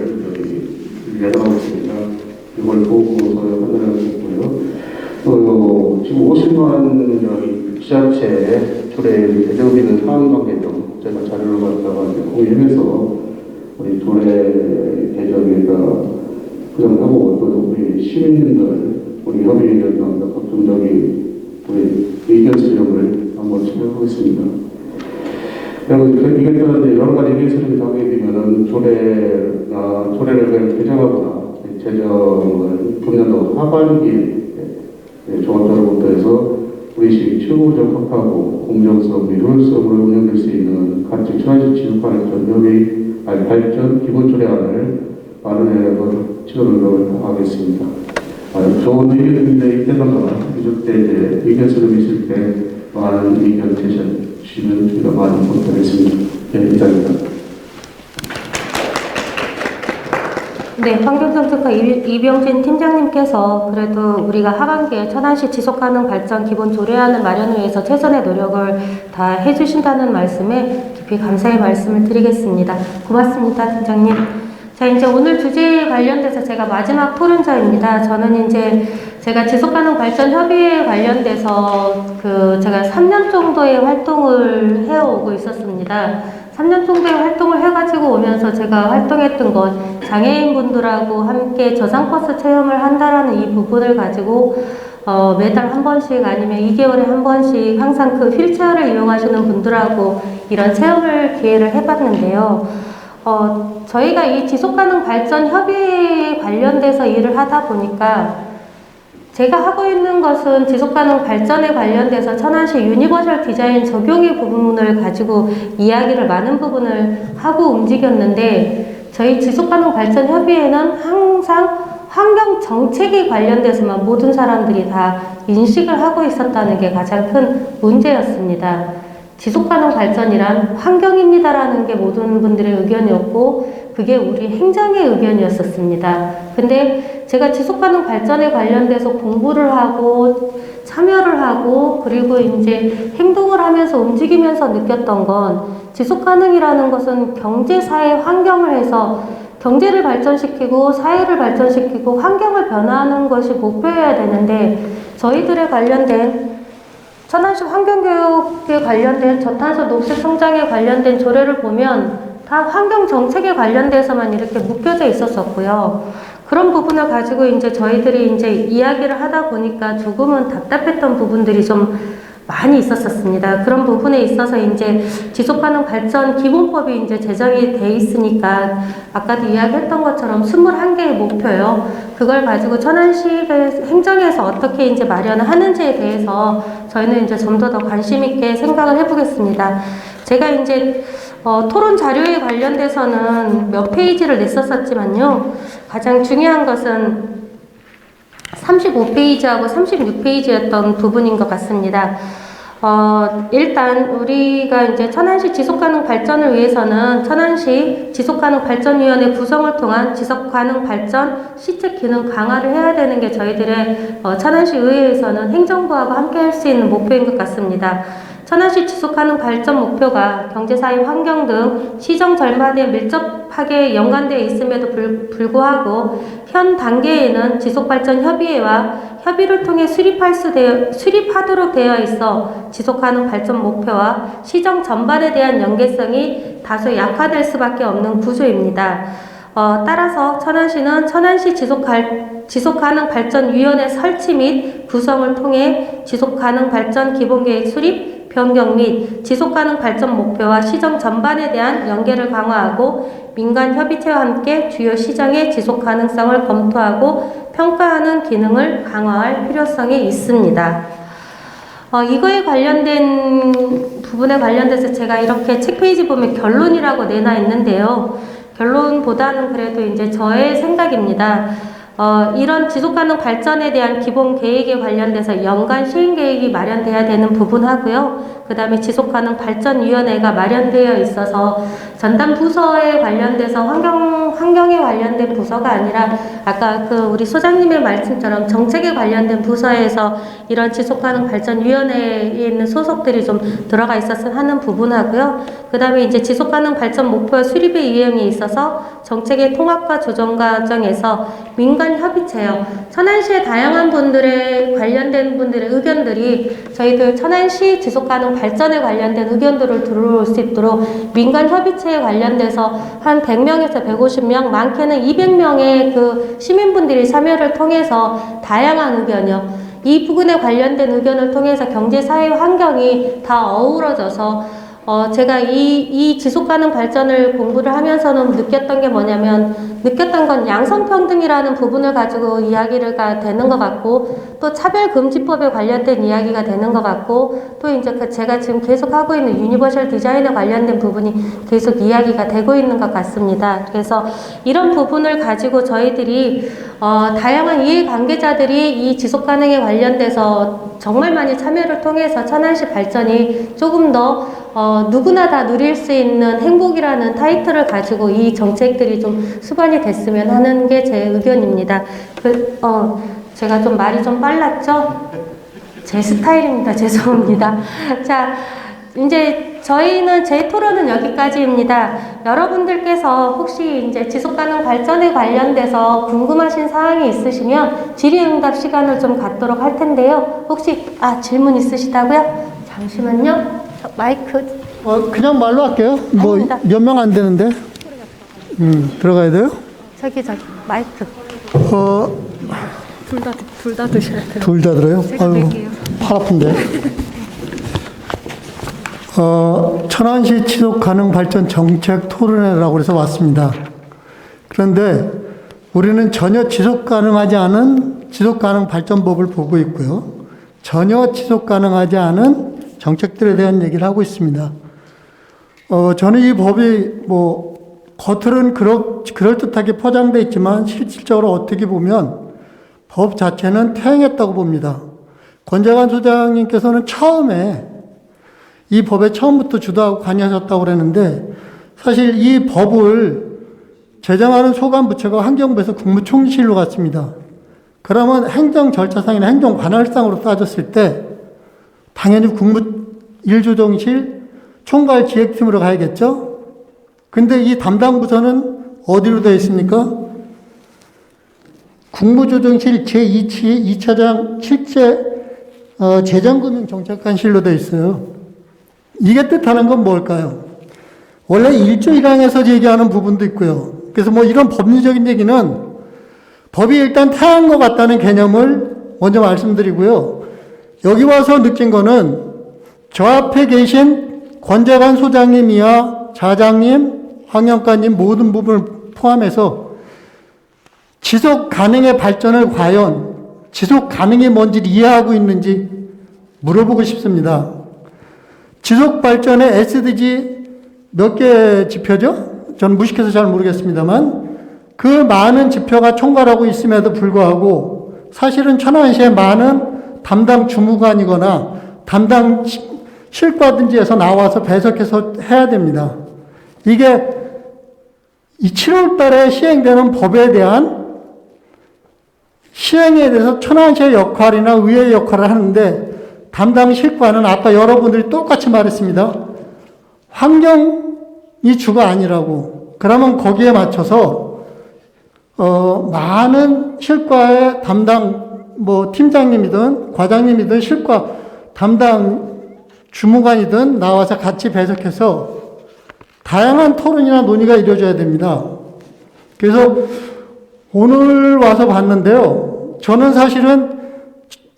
D: 내려가고 있습니다. 이걸 보고 판단하고 있고요. 또 지금 50만 지자체 조례 대정비는 상황 관계도 제가 자료를 갖다가 공유해서 우리 조례 대정비가 구성하고 또 우리 시민들, 우리 협의위원장과 각종적인 우리 의견 수렴을 한번 진행하고 있습니다. 그리고 이게 또 여러 가지 의견 수렴이 하게 되면은 조례를 개정하거나 제정을 금년도 하반기에 종합적으로부터 해서 우리 시의 최고 적합하고 공정성, 효율성으로 운영될 수 있는 가치 천안시 지속발전 협의 발전 기본 조례안을 마련하려고 최선을 다하겠습니다. 좋은 의견인데 이때마다 그때 이제 의견 수렴이 있을 때 많은 의견 제시하시면 저희가 많이 보답하겠습니다. 네, 이상입니다.
B: 네, 환경정책과 이병진 팀장님께서 그래도 우리가 하반기에 천안시 지속가능 발전 기본 조례안을 마련을 위해서 최선의 노력을 다 해주신다는 말씀에 깊이 감사의 말씀을 드리겠습니다. 고맙습니다, 팀장님. 자, 이제 오늘 주제에 관련돼서 제가 마지막 토론자입니다. 저는 이제 제가 지속가능 발전 협의회에 관련돼서 제가 3년 정도의 활동을 해오고 있었습니다. 3년 정도의 활동을 해가지고 오면서 제가 활동했던 건 장애인분들하고 함께 저상버스 체험을 한다라는 이 부분을 가지고 매달 한 번씩 아니면 2개월에 한 번씩 항상 그 휠체어를 이용하시는 분들하고 이런 체험을 기회를 해봤는데요. 저희가 이 지속가능 발전 협의에 관련돼서 일을 하다 보니까 제가 하고 있는 것은 지속가능 발전에 관련돼서 천안시 유니버셜 디자인 적용의 부분을 가지고 이야기를 많은 부분을 하고 움직였는데 저희 지속가능 발전 협의회는 항상 환경 정책에 관련돼서만 모든 사람들이 다 인식을 하고 있었다는 게 가장 큰 문제였습니다. 지속가능 발전이란 환경입니다라는 게 모든 분들의 의견이었고 그게 우리 행정의 의견이었었습니다. 근데 제가 지속가능 발전에 관련돼서 공부를 하고 참여를 하고 그리고 이제 행동을 하면서 움직이면서 느꼈던 건 지속가능이라는 것은 경제, 사회, 환경을 해서 경제를 발전시키고 사회를 발전시키고 환경을 변화하는 것이 목표여야 되는데 저희들에 관련된 천안시 환경교육에 관련된 저탄소 녹색 성장에 관련된 조례를 보면 다 환경 정책에 관련돼서만 이렇게 묶여져 있었었고요. 그런 부분을 가지고 이제 저희들이 이제 이야기를 하다 보니까 조금은 답답했던 부분들이 좀 많이 있었습니다. 그런 부분에 있어서 이제 지속가능 발전 기본법이 이제 제정이 돼 있으니까 아까도 이야기했던 것처럼 21개의 목표요. 그걸 가지고 천안시 행정에서 어떻게 이제 마련을 하는지에 대해서 저희는 이제 좀 더 관심 있게 생각을 해보겠습니다. 제가 이제 토론 자료에 관련돼서는 몇 페이지를 냈었지만요. 가장 중요한 것은 35페이지하고 36페이지였던 부분인 것 같습니다. 일단 우리가 이제 천안시 지속가능 발전을 위해서는 천안시 지속가능발전위원회 구성을 통한 지속가능 발전 시책 기능 강화를 해야 되는 게 저희들의 천안시 의회에서는 행정부하고 함께 할 수 있는 목표인 것 같습니다. 천안시 지속가능 발전 목표가 경제사회 환경 등 시정 절반에 밀접하게 연관되어 있음에도 불구하고 현 단계에는 지속발전협의회와 협의를 통해 수립하도록 되어 있어 지속가능 발전 목표와 시정 전반에 대한 연계성이 다소 약화될 수밖에 없는 구조입니다. 따라서 천안시는 천안시 지속가능발전위원회 설치 및 구성을 통해 지속가능발전 기본계획 수립, 변경 및 지속가능발전 목표와 시정 전반에 대한 연계를 강화하고 민간 협의체와 함께 주요 시정의 지속가능성을 검토하고 평가하는 기능을 강화할 필요성이 있습니다. 이거에 관련된 부분에 관련돼서 제가 이렇게 책 페이지 보면 결론이라고 내놔 있는데요. 결론보다는 그래도 이제 저의 생각입니다. 이런 지속가능 발전에 대한 기본 계획에 관련돼서 연간 시행 계획이 마련돼야 되는 부분하고요. 그 다음에 지속가능 발전위원회가 마련되어 있어서 전담 부서에 관련돼서 환경에 관련된 부서가 아니라 아까 우리 소장님의 말씀처럼 정책에 관련된 부서에서 이런 지속가능 발전위원회에 있는 소속들이 좀 들어가 있었으면 하는 부분하고요. 그 다음에 이제 지속가능 발전 목표와 수립의 유형에 있어서 정책의 통합과 조정 과정에서 민간 협의체요. 천안시의 다양한 분들의 관련된 분들의 의견들이 저희들 천안시 지속가능 발전에 관련된 의견들을 들어올 수 있도록 민간 협의체에 관련돼서 한 100명에서 150명, 많게는 200명의 그 시민분들이 참여를 통해서 다양한 의견이요. 이 부분에 관련된 의견을 통해서 경제, 사회, 환경이 다 어우러져서 제가 이 지속가능 발전을 공부를 하면서는 느꼈던 게 뭐냐면, 느꼈던 건 양성평등이라는 부분을 가지고 이야기가 되는 것 같고, 또 차별금지법에 관련된 이야기가 되는 것 같고, 또 이제 제가 지금 계속 하고 있는 유니버셜 디자인에 관련된 부분이 계속 이야기가 되고 있는 것 같습니다. 그래서 이런 부분을 가지고 저희들이 다양한 이해관계자들이 이 지속가능에 관련돼서 정말 많이 참여를 통해서 천안시 발전이 조금 더 누구나 다 누릴 수 있는 행복이라는 타이틀을 가지고 이 정책들이 좀 수반이 됐으면 하는 게 제 의견입니다. 제가 좀 말이 좀 빨랐죠? 제 스타일입니다. 죄송합니다. 자, 이제 저희는 제 토론은 여기까지입니다. 여러분들께서 혹시 이제 지속가능 발전에 관련돼서 궁금하신 사항이 있으시면 질의응답 시간을 좀 갖도록 할 텐데요. 혹시 질문 있으시다고요? 잠시만요. 마이크.
E: 그냥 말로 할게요. 뭐
B: 아닙니다.
E: 몇 명 안 되는데. 들어가야 돼요?
B: 저기 마이크. 둘 다 드셔야 돼요.
E: 둘 다 들어요?
B: 제가
E: 아유,
B: 낼게요.
E: 팔 아픈데. 천안시 지속가능 발전 정책 토론회라고 해서 왔습니다. 그런데 우리는 전혀 지속가능하지 않은 지속가능 발전법을 보고 있고요. 전혀 지속가능하지 않은 정책들에 대한 얘기를 하고 있습니다. 저는 이 법이 겉으로는 그럴듯하게 포장되어 있지만 실질적으로 어떻게 보면 법 자체는 퇴행했다고 봅니다. 권재관 소장님께서는 처음에 이 법에 처음부터 주도하고 관여하셨다고 그랬는데, 사실 이 법을 제정하는 소관부처가 환경부에서 국무총리실로 갔습니다. 그러면 행정 절차상이나 행정 관할상으로 따졌을 때 당연히 국무 1조정실 총괄 기획팀으로 가야겠죠? 근데 이 담당 부서는 어디로 되어 있습니까? 국무조정실 제2차장 실제 재정금융정책관실로 되어 있어요. 이게 뜻하는 건 뭘까요? 원래 1조 1항에서 얘기하는 부분도 있고요. 그래서 이런 법리적인 얘기는 법이 일단 퇴한 것 같다는 개념을 먼저 말씀드리고요. 여기 와서 느낀 거는 저 앞에 계신 권재관 소장님이야 차장님, 환경과님 모든 부분을 포함해서 지속 가능의 발전을 과연 지속 가능이 뭔지 이해하고 있는지 물어보고 싶습니다. 지속 발전의 SDG 몇 개 지표죠? 저는 무식해서 잘 모르겠습니다만 그 많은 지표가 총괄하고 있음에도 불구하고 사실은 천안시의 많은 담당 주무관이거나 담당 실과든지에서 나와서 배석해서 해야 됩니다. 이게 이 7월 달에 시행되는 법에 대한 시행에 대해서 천안시의 역할이나 의회의 역할을 하는데 담당 실과는 아까 여러분들이 똑같이 말했습니다. 환경이 주가 아니라고. 그러면 거기에 맞춰서 많은 실과의 담당 팀장님이든 과장님이든 실과 담당 주무관이든 나와서 같이 배석해서 다양한 토론이나 논의가 이루어져야 됩니다. 그래서 오늘 와서 봤는데요. 저는 사실은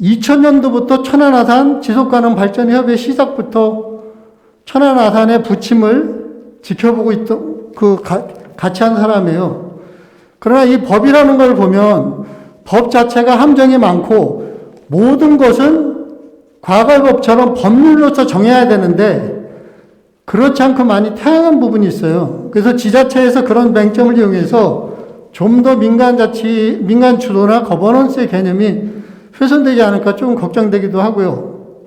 E: 2000년도부터 천안아산 지속가능 발전협의 시작부터 천안아산의 부침을 지켜보고 있던 같이 한 사람이에요. 그러나 이 법이라는 걸 보면 법 자체가 함정이 많고 모든 것은 과거의 법처럼 법률로서 정해야 되는데 그렇지 않고 많이 퇴행한 부분이 있어요. 그래서 지자체에서 그런 맹점을 이용해서 좀 더 민간 주도나 거버넌스의 개념이 훼손되지 않을까 좀 걱정되기도 하고요.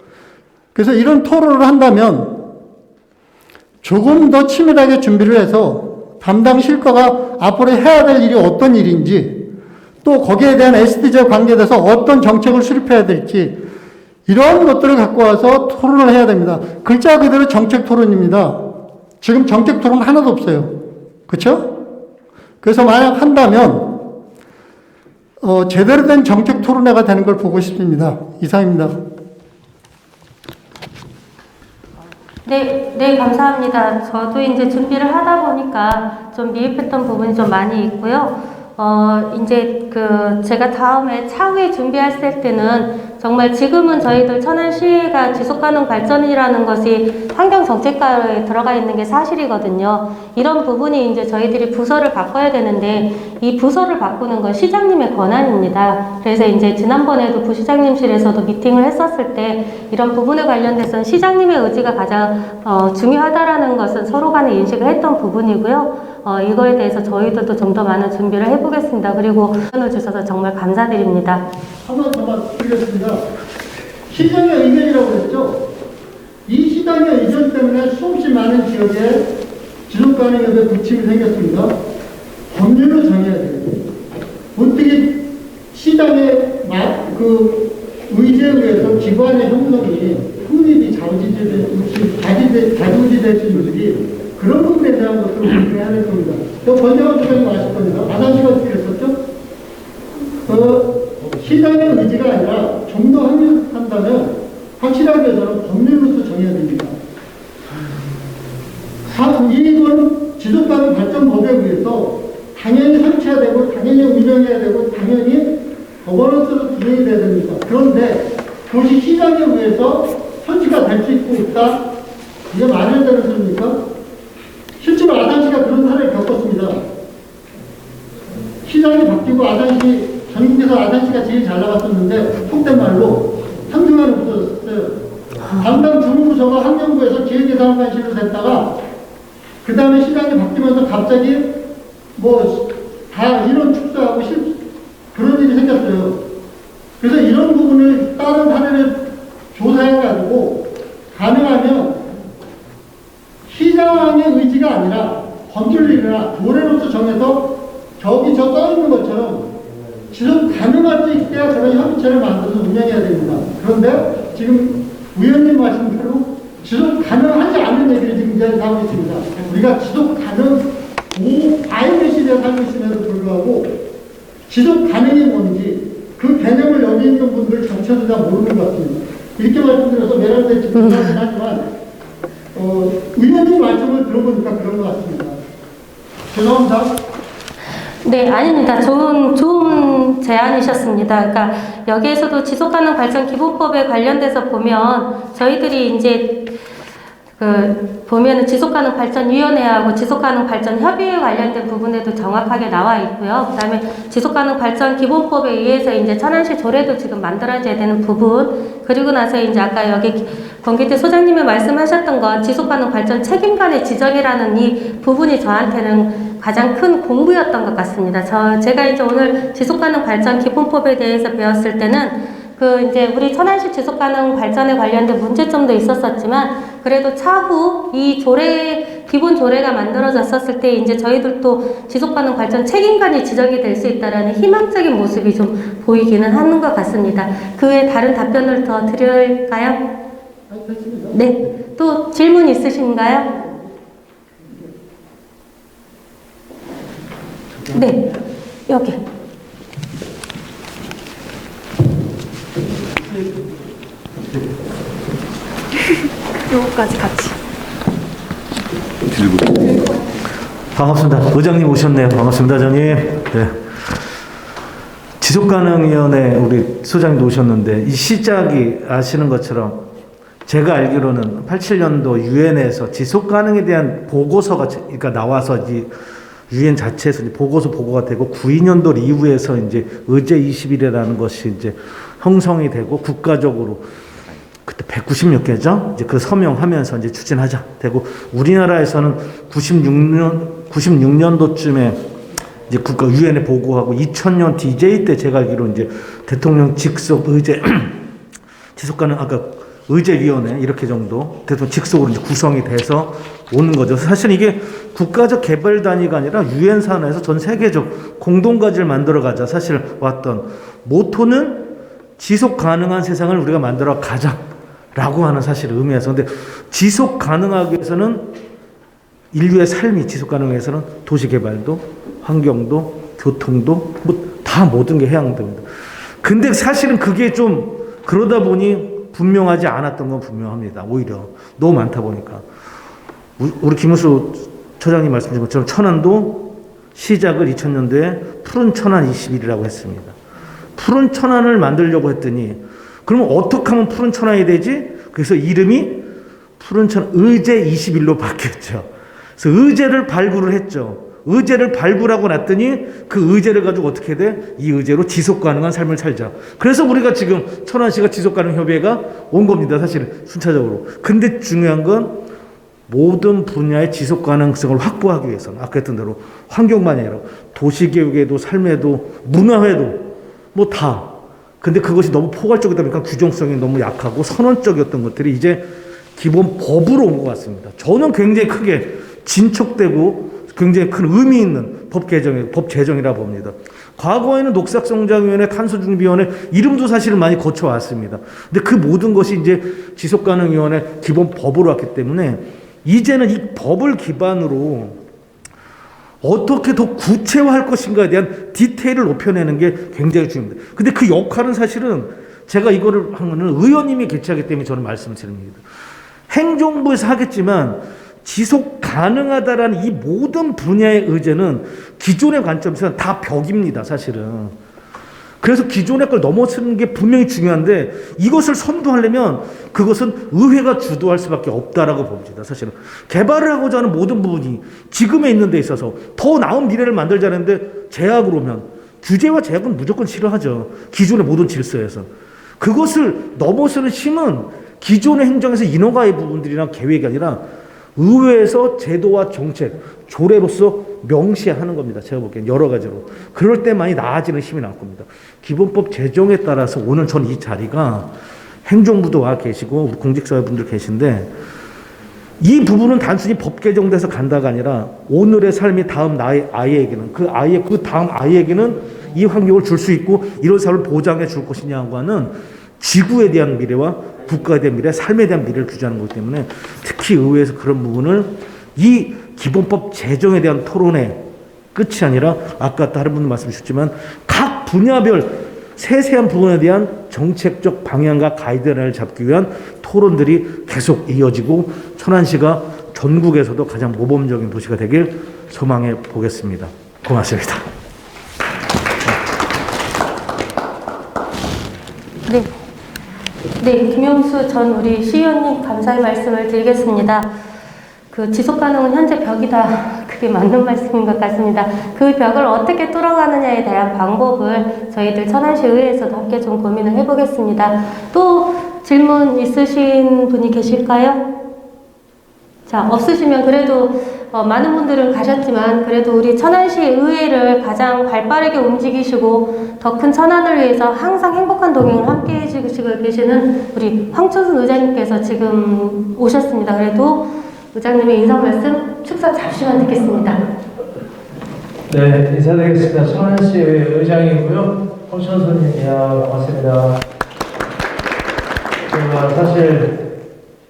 E: 그래서 이런 토론을 한다면 조금 더 치밀하게 준비를 해서 담당 실과가 앞으로 해야 될 일이 어떤 일인지 또 거기에 대한 SDG와 관계돼서 어떤 정책을 수립해야 될지 이런 것들을 갖고 와서 토론을 해야 됩니다. 글자 그대로 정책 토론입니다. 지금 정책 토론 하나도 없어요. 그렇죠? 그래서 만약 한다면 제대로 된 정책 토론회가 되는 걸 보고 싶습니다. 이상입니다.
B: 네, 감사합니다. 저도 이제 준비를 하다 보니까 좀 미흡했던 부분이 좀 많이 있고요. 이제 제가 다음에 차후에 준비했을 때는 정말 지금은 저희들 천안시가 지속가능 발전이라는 것이 환경정책과에 들어가 있는 게 사실이거든요. 이런 부분이 이제 저희들이 부서를 바꿔야 되는데 이 부서를 바꾸는 건 시장님의 권한입니다. 그래서 이제 지난번에도 부시장님실에서도 미팅을 했었을 때 이런 부분에 관련돼서는 시장님의 의지가 가장 중요하다라는 것은 서로 간에 인식을 했던 부분이고요. 이거에 대해서 저희들도 좀 더 많은 준비를 해보겠습니다. 그리고 의견을 주셔서 정말 감사드립니다.
F: 한번 드리겠습니다. 시장의 의견이라고 했죠. 이 시장의 의견 때문에 수없이 많은 지역에 지속가능협의 부침이 생겼습니다. 법률로 정해야 돼요. 어떻게 시장의 의지에 의해서 기관의 형성이 확립이 자주지될 수 있는 일이 그런 부분에 대한 것을 공부해야 될 겁니다. 권재원 주장님 아실 겁니다. 아산시가 어떻게 했었죠? 시장의 의지가 아니라 좀 더 확립한다면 확실하게 저는 법률로서 정해야 됩니다. 이건 지속가능 발전법에 의해서 당연히 설치해야 되고 당연히 운영해야 되고 당연히 거버넌스로 진행이 돼야 됩니다. 그런데 그것이 시장에 의해서 설치가 될 수 있고 있다? 이게 말이 안 되는 소리입니까? 실제로 아산시가 그런 사례를 겪었습니다. 시장이 바뀌고 아산시, 전국에서 아산시가 제일 잘 나갔었는데 속된 말로 상승하는 없어졌어요. 담당 주무부서가 환경부에서 기획예산관실로 됐다가 그 다음에 시장이 바뀌면서 갑자기 다 이런 축소하고 그런 일이 생겼어요. 그래서 이런 부분을 다른 사례를 조사해가지고 가능하면 시장의 의지가 아니라 법률이나 조례로서 정해서 저기 저 써있는 것처럼 지속 가능할 수 있게 그런 협의체를 만들어서 운영해야 됩니다. 그런데 지금 의원님 말씀대로 지속 가능하지 않은 얘기를 지금 이제 하고 있습니다. 우리가 지속 가능 과잉의 시대에 살고 있음에도 불구하고 지속 가능이 뭔지 그 개념을 여기 있는 분들 전체도 다 모르는 것 같습니다. 이렇게 말씀드려서 매달돼 지금 하지만 의원님 말씀을 들어보니까 그런 것 같습니다. 죄송합니다.
B: 네, 아닙니다. 좋은 제안이셨습니다. 그러니까 여기에서도 지속가능 발전 기본법에 관련돼서 보면 저희들이 이제 보면은 지속가능 발전위원회하고 지속가능 발전 협의회 관련된 부분에도 정확하게 나와 있고요. 그다음에 지속가능 발전 기본법에 의해서 이제 천안시 조례도 지금 만들어져야 되는 부분, 그리고 나서 이제 아까 여기 권기태 소장님이 말씀하셨던 건 지속가능 발전 책임관의 지정이라는 이 부분이 저한테는 가장 큰 공부였던 것 같습니다. 제가 이제 오늘 지속가능 발전 기본법에 대해서 배웠을 때는 이제 우리 천안시 지속가능 발전에 관련된 문제점도 있었었지만 그래도 차후 이 기본 조례가 만들어졌었을 때 이제 저희들도 지속가능 발전 책임관이 지정이 될 수 있다라는 희망적인 모습이 좀 보이기는 하는 것 같습니다. 그 외에 다른 답변을 더 드릴까요? 네. 또 질문 있으신가요? 네. 여기.
G: 요거까지 같이.
H: 반갑습니다. 의장님 오셨네요. 반갑습니다, 의장님. 네. 지속가능위원회 우리 소장님도 오셨는데 이 시작이 아시는 것처럼 제가 알기로는 87년도 유엔에서 지속가능에 대한 보고서가 그러니까 나와서 이 유엔 자체에서 이제 보고가 되고 92년도 이후에서 이제 의제 20일이라는 것이 이제 형성이 되고 국가적으로 그때 190몇 개죠. 이제 그 서명하면서 이제 추진하자 되고 우리나라에서는 96년도쯤에 이제 국가 유엔에 보고하고 2000년 DJ 때 제가 알기로 이제 대통령 직속 의제 지속가능 의제위원회 이렇게 정도 대통령 직속으로 이제 구성이 돼서 오는 거죠. 사실 이게 국가적 개발 단위가 아니라 유엔 산하에서 전 세계적 공동가지를 만들어가자 사실 왔던 모토는 지속 가능한 세상을 우리가 만들어 가자라고 하는 사실 의미에서 근데 지속 가능하기 위해서는 인류의 삶이 지속 가능하기 위해서는 도시 개발도 환경도 교통도 다 모든 게 해야 됩니다. 근데 사실은 그게 좀 그러다 보니 분명하지 않았던 건 분명합니다. 오히려 너무 많다 보니까 우리 김우수 처장님 말씀하신 것처럼 천안도 시작을 2000년도에 푸른 천안 21이라고 했습니다. 푸른 천안을 만들려고 했더니 그러면 어떻게 하면 푸른 천안이 되지? 그래서 이름이 푸른 천안 의제 21로 바뀌었죠. 그래서 의제를 발굴을 했죠. 의제를 발굴하고 났더니 그 의제를 가지고 어떻게 돼? 이 의제로 지속 가능한 삶을 살자. 그래서 우리가 지금 천안시가 지속 가능 협의회가 온 겁니다. 사실은 순차적으로. 근데 중요한 건 모든 분야의 지속 가능성을 확보하기 위해서는 아까 했던 대로 환경만이 아니라 도시계획에도 삶에도 문화에도 뭐 다. 근데 그것이 너무 포괄적이다 보니까 규정성이 너무 약하고 선언적이었던 것들이 이제 기본 법으로 온 것 같습니다. 저는 굉장히 크게 진척되고 굉장히 큰 의미 있는 법 제정이라 봅니다. 과거에는 녹색성장위원회, 탄소준비위원회 이름도 사실은 많이 거쳐왔습니다. 근데 그 모든 것이 이제 지속가능위원회 기본 법으로 왔기 때문에 이제는 이 법을 기반으로 어떻게 더 구체화할 것인가에 대한 디테일을 높여내는 게 굉장히 중요합니다. 근데 그 역할은 사실은 제가 이거를 하는 의원님이 개최하기 때문에 저는 말씀드립니다. 행정부에서 하겠지만 지속 가능하다라는 이 모든 분야의 의제는 기존의 관점에서는 다 벽입니다, 사실은. 그래서 기존의 걸 넘어서는 게 분명히 중요한데 이것을 선도하려면 그것은 의회가 주도할 수밖에 없다라고 봅니다. 사실은 개발을 하고자 하는 모든 부분이 지금에 있는 데 있어서 더 나은 미래를 만들자는데 제약으로 오면 규제와 제약은 무조건 싫어하죠. 기존의 모든 질서에서. 그것을 넘어서는 힘은 기존의 행정에서 인허가의 부분들이나 계획이 아니라 의회에서 제도와 정책, 조례로서 명시하는 겁니다. 제가 보기엔 여러 가지로. 그럴 때 많이 나아지는 힘이 나올 겁니다. 기본법 제정에 따라서 오늘 전 이 자리가 행정부도 와 계시고 우리 공직사회분들 계신데 이 부분은 단순히 법 개정돼서 간다가 아니라 오늘의 삶이 다음 나의 아이에게는 그 다음 아이에게는 이 환경을 줄 수 있고 이런 삶을 보장해 줄 것이냐와는 지구에 대한 미래와 국가에 대한 미래, 삶에 대한 미래를 규제하는 거기 때문에 특히 의회에서 그런 부분을 이 기본법 제정에 대한 토론의 끝이 아니라 아까 다른 분도 말씀 주셨지만 각 분야별 세세한 부분에 대한 정책적 방향과 가이드라인을 잡기 위한 토론들이 계속 이어지고 천안시가 전국에서도 가장 모범적인 도시가 되길 소망해 보겠습니다. 고맙습니다.
B: 네, 김용수 전 우리 시의원님 감사의 말씀을 드리겠습니다. 그 지속가능은 현재 벽이다. 그게 맞는 말씀인 것 같습니다. 그 벽을 어떻게 뚫어가느냐에 대한 방법을 저희들 천안시 의회에서도 함께 좀 고민을 해보겠습니다. 또 질문 있으신 분이 계실까요? 자, 없으시면 그래도 많은 분들은 가셨지만 그래도 우리 천안시 의회를 가장 발빠르게 움직이시고 더 큰 천안을 위해서 항상 행복한 동행을 함께 해주시고 계시는 우리 황초순 의장님께서 지금 오셨습니다. 그래도 의장님의 인사 말씀 축사 잠시만 듣겠습니다.
G: 네, 인사드리겠습니다. 천안시 의장이고요. 황초순입니다. 반갑습니다. 제가 사실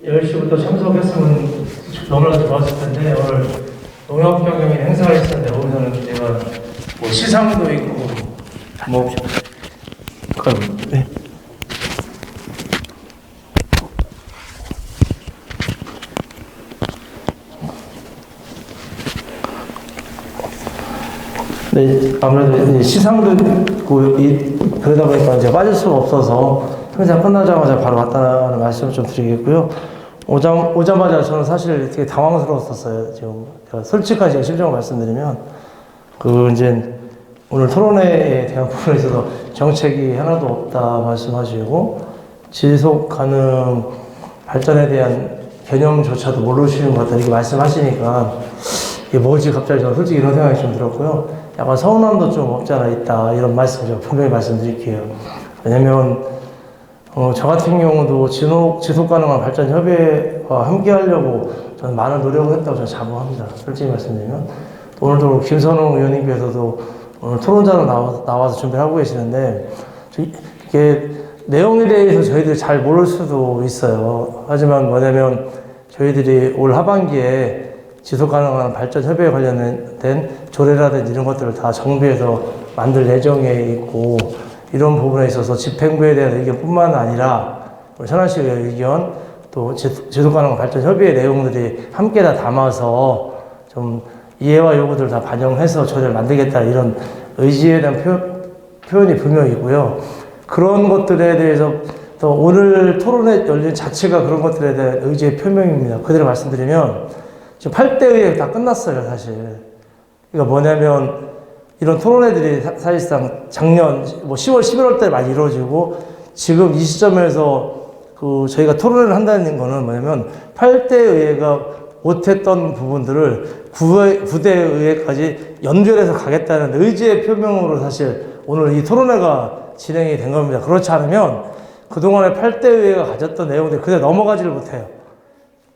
G: 10시부터 참석했으면 너무나 좋았을 텐데 오늘 농협경영인 행사가 있었는데 거기서는 제가 뭐 시상도 있고 뭐 네. 네, 아무래도 시상도 있고 그러다 보니까 이제 빠질 수가 없어서 행사 끝나자마자 바로 왔다는 말씀을 좀 드리겠고요. 오자마자 저는 사실 되게 당황스러웠었어요. 지금 제가 솔직하게 제 심정을 말씀드리면 이제 오늘 토론회에 대한 부분에 있어서 정책이 하나도 없다 말씀하시고 지속 가능 발전에 대한 개념조차도 모르시는 것 같다 이렇게 말씀하시니까 이게 뭐지 갑자기 저는 솔직히 이런 생각이 좀 들었고요. 약간 서운함도 좀 없지 않아 있다 이런 말씀 제가 분명히 말씀드릴게요. 왜냐면 저 같은 경우도 지속 가능한 발전 협의회와 함께 하려고 저는 많은 노력을 했다고 저는 자부합니다. 솔직히 말씀드리면. 오늘도 김선웅 의원님께서도 오늘 토론자로 나와서 준비를 하고 계시는데, 이게 내용에 대해서 저희들이 잘 모를 수도 있어요. 하지만 뭐냐면 저희들이 올 하반기에 지속 가능한 발전 협의에 관련된 조례라든지 이런 것들을 다 정비해서 만들 예정에 있고, 이런 부분에 있어서 집행부에 대한 의견뿐만 아니라 우리 천안시의 의견 또 지속 가능한 발전 협의회 내용들이 함께 다 담아서 좀 이해와 요구들을 다 반영해서 조례를 만들겠다 이런 의지에 대한 표현이 분명이고요. 그런 것들에 대해서 또 오늘 토론회 열린 자체가 그런 것들에 대한 의지의 표명입니다. 그대로 말씀드리면 지금 8대 의회 다 끝났어요, 사실. 그러니까 뭐냐면 이런 토론회들이 사실상 작년 10월, 11월 때 많이 이루어지고 지금 이 시점에서 저희가 토론회를 한다는 거는 뭐냐면 8대 의회가 못했던 부분들을 9대 의회까지 연결해서 가겠다는 의지의 표명으로 사실 오늘 이 토론회가 진행이 된 겁니다. 그렇지 않으면 그동안에 8대 의회가 가졌던 내용들이 그대로 넘어가지를 못해요.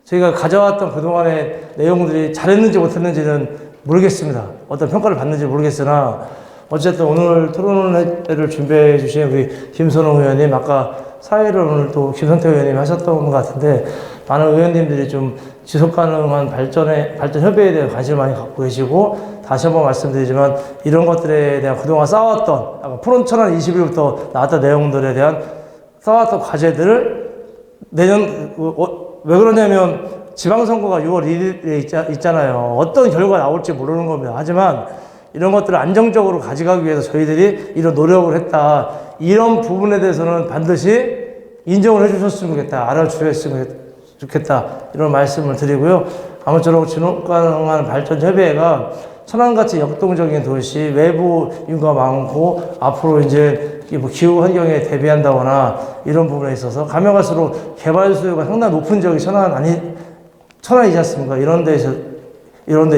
G: 저희가 가져왔던 그동안의 내용들이 잘했는지 못했는지는 모르겠습니다. 어떤 평가를 받는지 모르겠으나 어쨌든 오늘 토론회를 준비해 주신 우리 김선홍 의원님, 아까 사회를 오늘 또 김선태 의원님이 하셨던 것 같은데 많은 의원님들이 좀 지속 가능한 발전 협의에 대한 관심을 많이 갖고 계시고 다시 한번 말씀드리지만 이런 것들에 대한 그동안 쌓아왔던 아까 프론 천안 20일부터 나왔던 내용들에 대한 쌓아왔던 과제들을 내년 왜 그러냐면 지방선거가 6월 1일에 있잖아요. 어떤 결과가 나올지 모르는 겁니다. 하지만 이런 것들을 안정적으로 가져가기 위해서 저희들이 이런 노력을 했다. 이런 부분에 대해서는 반드시 인정을 해주셨으면 좋겠다. 알아주셨으면 좋겠다. 이런 말씀을 드리고요. 아무쪼록 지속 가능한 발전 협의회가 천안같이 역동적인 도시, 외부 인구가 많고 앞으로 이제 기후 환경에 대비한다거나 이런 부분에 있어서 가면 갈수록 개발 수요가 상당히 높은 지역이 천안이지 않습니까? 이런 데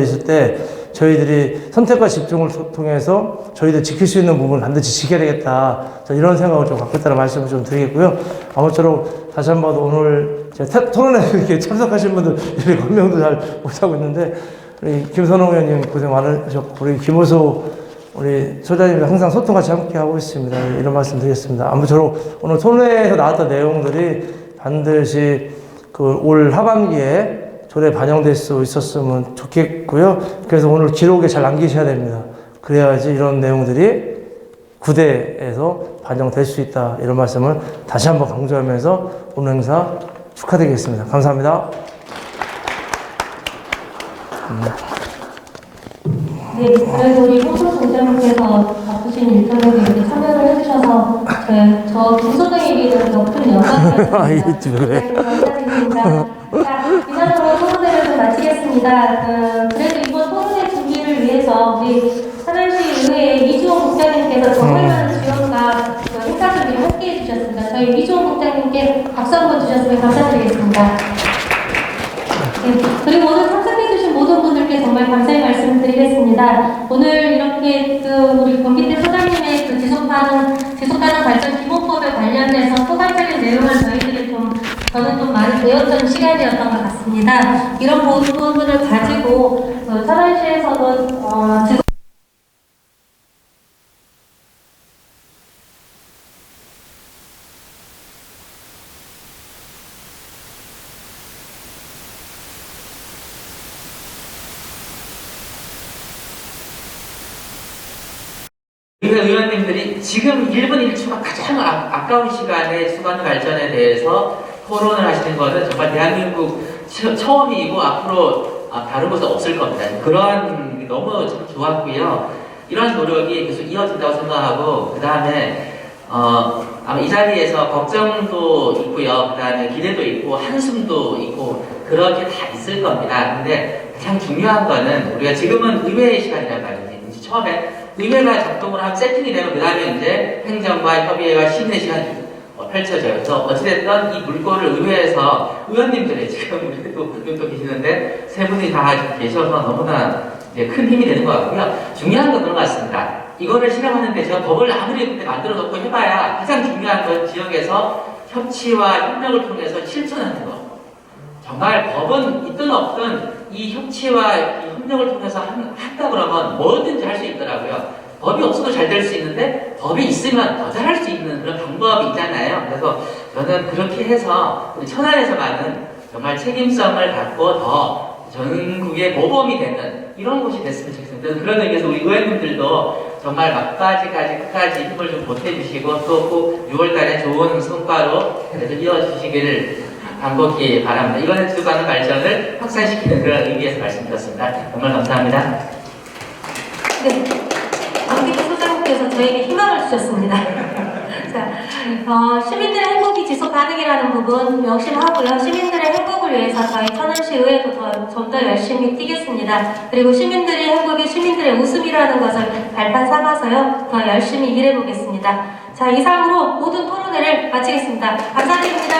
G: 있을 때 저희들이 선택과 집중을 통해서 저희들 지킬 수 있는 부분을 반드시 지켜야 되겠다. 이런 생각을 좀 갖고 있다는 말씀을 좀 드리겠고요. 아무쪼록 다시 한 번 오늘 제가 토론에 이렇게 참석하신 분들 몇 명도 잘 못하고 있는데 우리 김선홍 의원님 고생 많으셨고 우리 김호수 우리 소장님과 항상 소통같이 함께 하고 있습니다. 이런 말씀 드리겠습니다. 아무쪼록 오늘 토론회에서 나왔던 내용들이 반드시 올 하반기에 조례에 반영될 수 있었으면 좋겠고요. 그래서 오늘 기록에 잘 남기셔야 됩니다. 그래야지 이런 내용들이 9대에서 반영될 수 있다. 이런 말씀을 다시 한번 강조하면서 오늘 행사 축하드리겠습니다. 감사합니다.
B: 네, 그래도 우리 호수 공장님께서 바쁘신 일정에 이렇게 참여를 해주셔서 저 김소정에게는 더 큰 영광이었습니다. 감사드립니다. 자, 이상으로 토론회를 좀 마치겠습니다. 그래도 이번 토론회 준비를 위해서 우리 천안시 의회 이주홍 국장님께서 정말 많은 지원과 행사 준비를 함께 해주셨습니다. 저희 이주홍 국장님께 박수 한번 주셨으면 감사드리겠습니다. 네, 그리고 오늘 참석해주신 모든 분들께 정말 감사의 말씀을 드리겠습니다. 오늘 이렇게 우리 권기태 소장님의 지속가능 발전 기본법에 관련돼서 포괄적인 내용을 저희들이 저는 좀 많이 배웠던 시간이었던 것 같습니다. 이런 부분들을 가지고 천안시에서도
A: 의원님들이 지금 1분 1초가 가장 아까운 시간에 수관 발전에 대해서 토론을 하시는 것은 정말 대한민국 처음이고 앞으로 다른 곳에 없을 겁니다. 그러한 너무 좋았고요. 이런 노력이 계속 이어진다고 생각하고 그 다음에 아마 이 자리에서 걱정도 있고요. 그 다음에 기대도 있고 한숨도 있고 그렇게 다 있을 겁니다. 근데 가장 중요한 거는 우리가 지금은 의회의 시간이란 말이지. 처음에 의회가 작동을 하면 세팅이 되면 그 다음에 이제 행정과 협의회가 쉬는 시간이 펼쳐져요. 그래서 어찌됐든 이 물꼬를 의회에서 의원님들이 지금 우리 또 계시는데 세 분이 다 계셔서 너무나 이제 큰 힘이 되는 것 같고요. 중요한 건 그런 것 같습니다. 이거를 실행하는데 제가 법을 아무리 그때 만들어 놓고 해봐야 가장 중요한 건 지역에서 협치와 협력을 통해서 실천하는 거. 정말 법은 있든 없든 이 협치와 이 협력을 통해서 한다 그러면 뭐든지 할 수 있더라고요. 법이 없어도 잘 될 수 있는데 법이 있으면 더 잘할 수 있는 그런 방법이 있잖아요. 그래서 저는 그렇게 해서 우리 천안에서만은 정말 책임성을 갖고 더 전국의 모범이 되는 이런 곳이 됐으면 좋겠습니다. 그런 의미에서 우리 의원님들도 정말 막바지까지 끝까지 힘을 좀 보태주시고 또 꼭 6월달에 좋은 성과로 계속 이어주시기를 안보기 바랍니다. 이번에 지속가능 발전을 확산시키는 그런 의미에서 말씀드렸습니다. 정말 감사합니다.
B: 네, 강기태 소장님께서 저에게 희망을 주셨습니다. 자, 시민들의 행복이 지속 가능이라는 부분 명심하고요. 시민들의 행복을 위해서 저희 천안시 의회도 좀 더 열심히 뛰겠습니다. 그리고 시민들의 행복이 시민들의 웃음이라는 것을 발판 삼아서요. 더 열심히 일해보겠습니다. 자, 이상으로 모든 토론회를 마치겠습니다. 감사드립니다.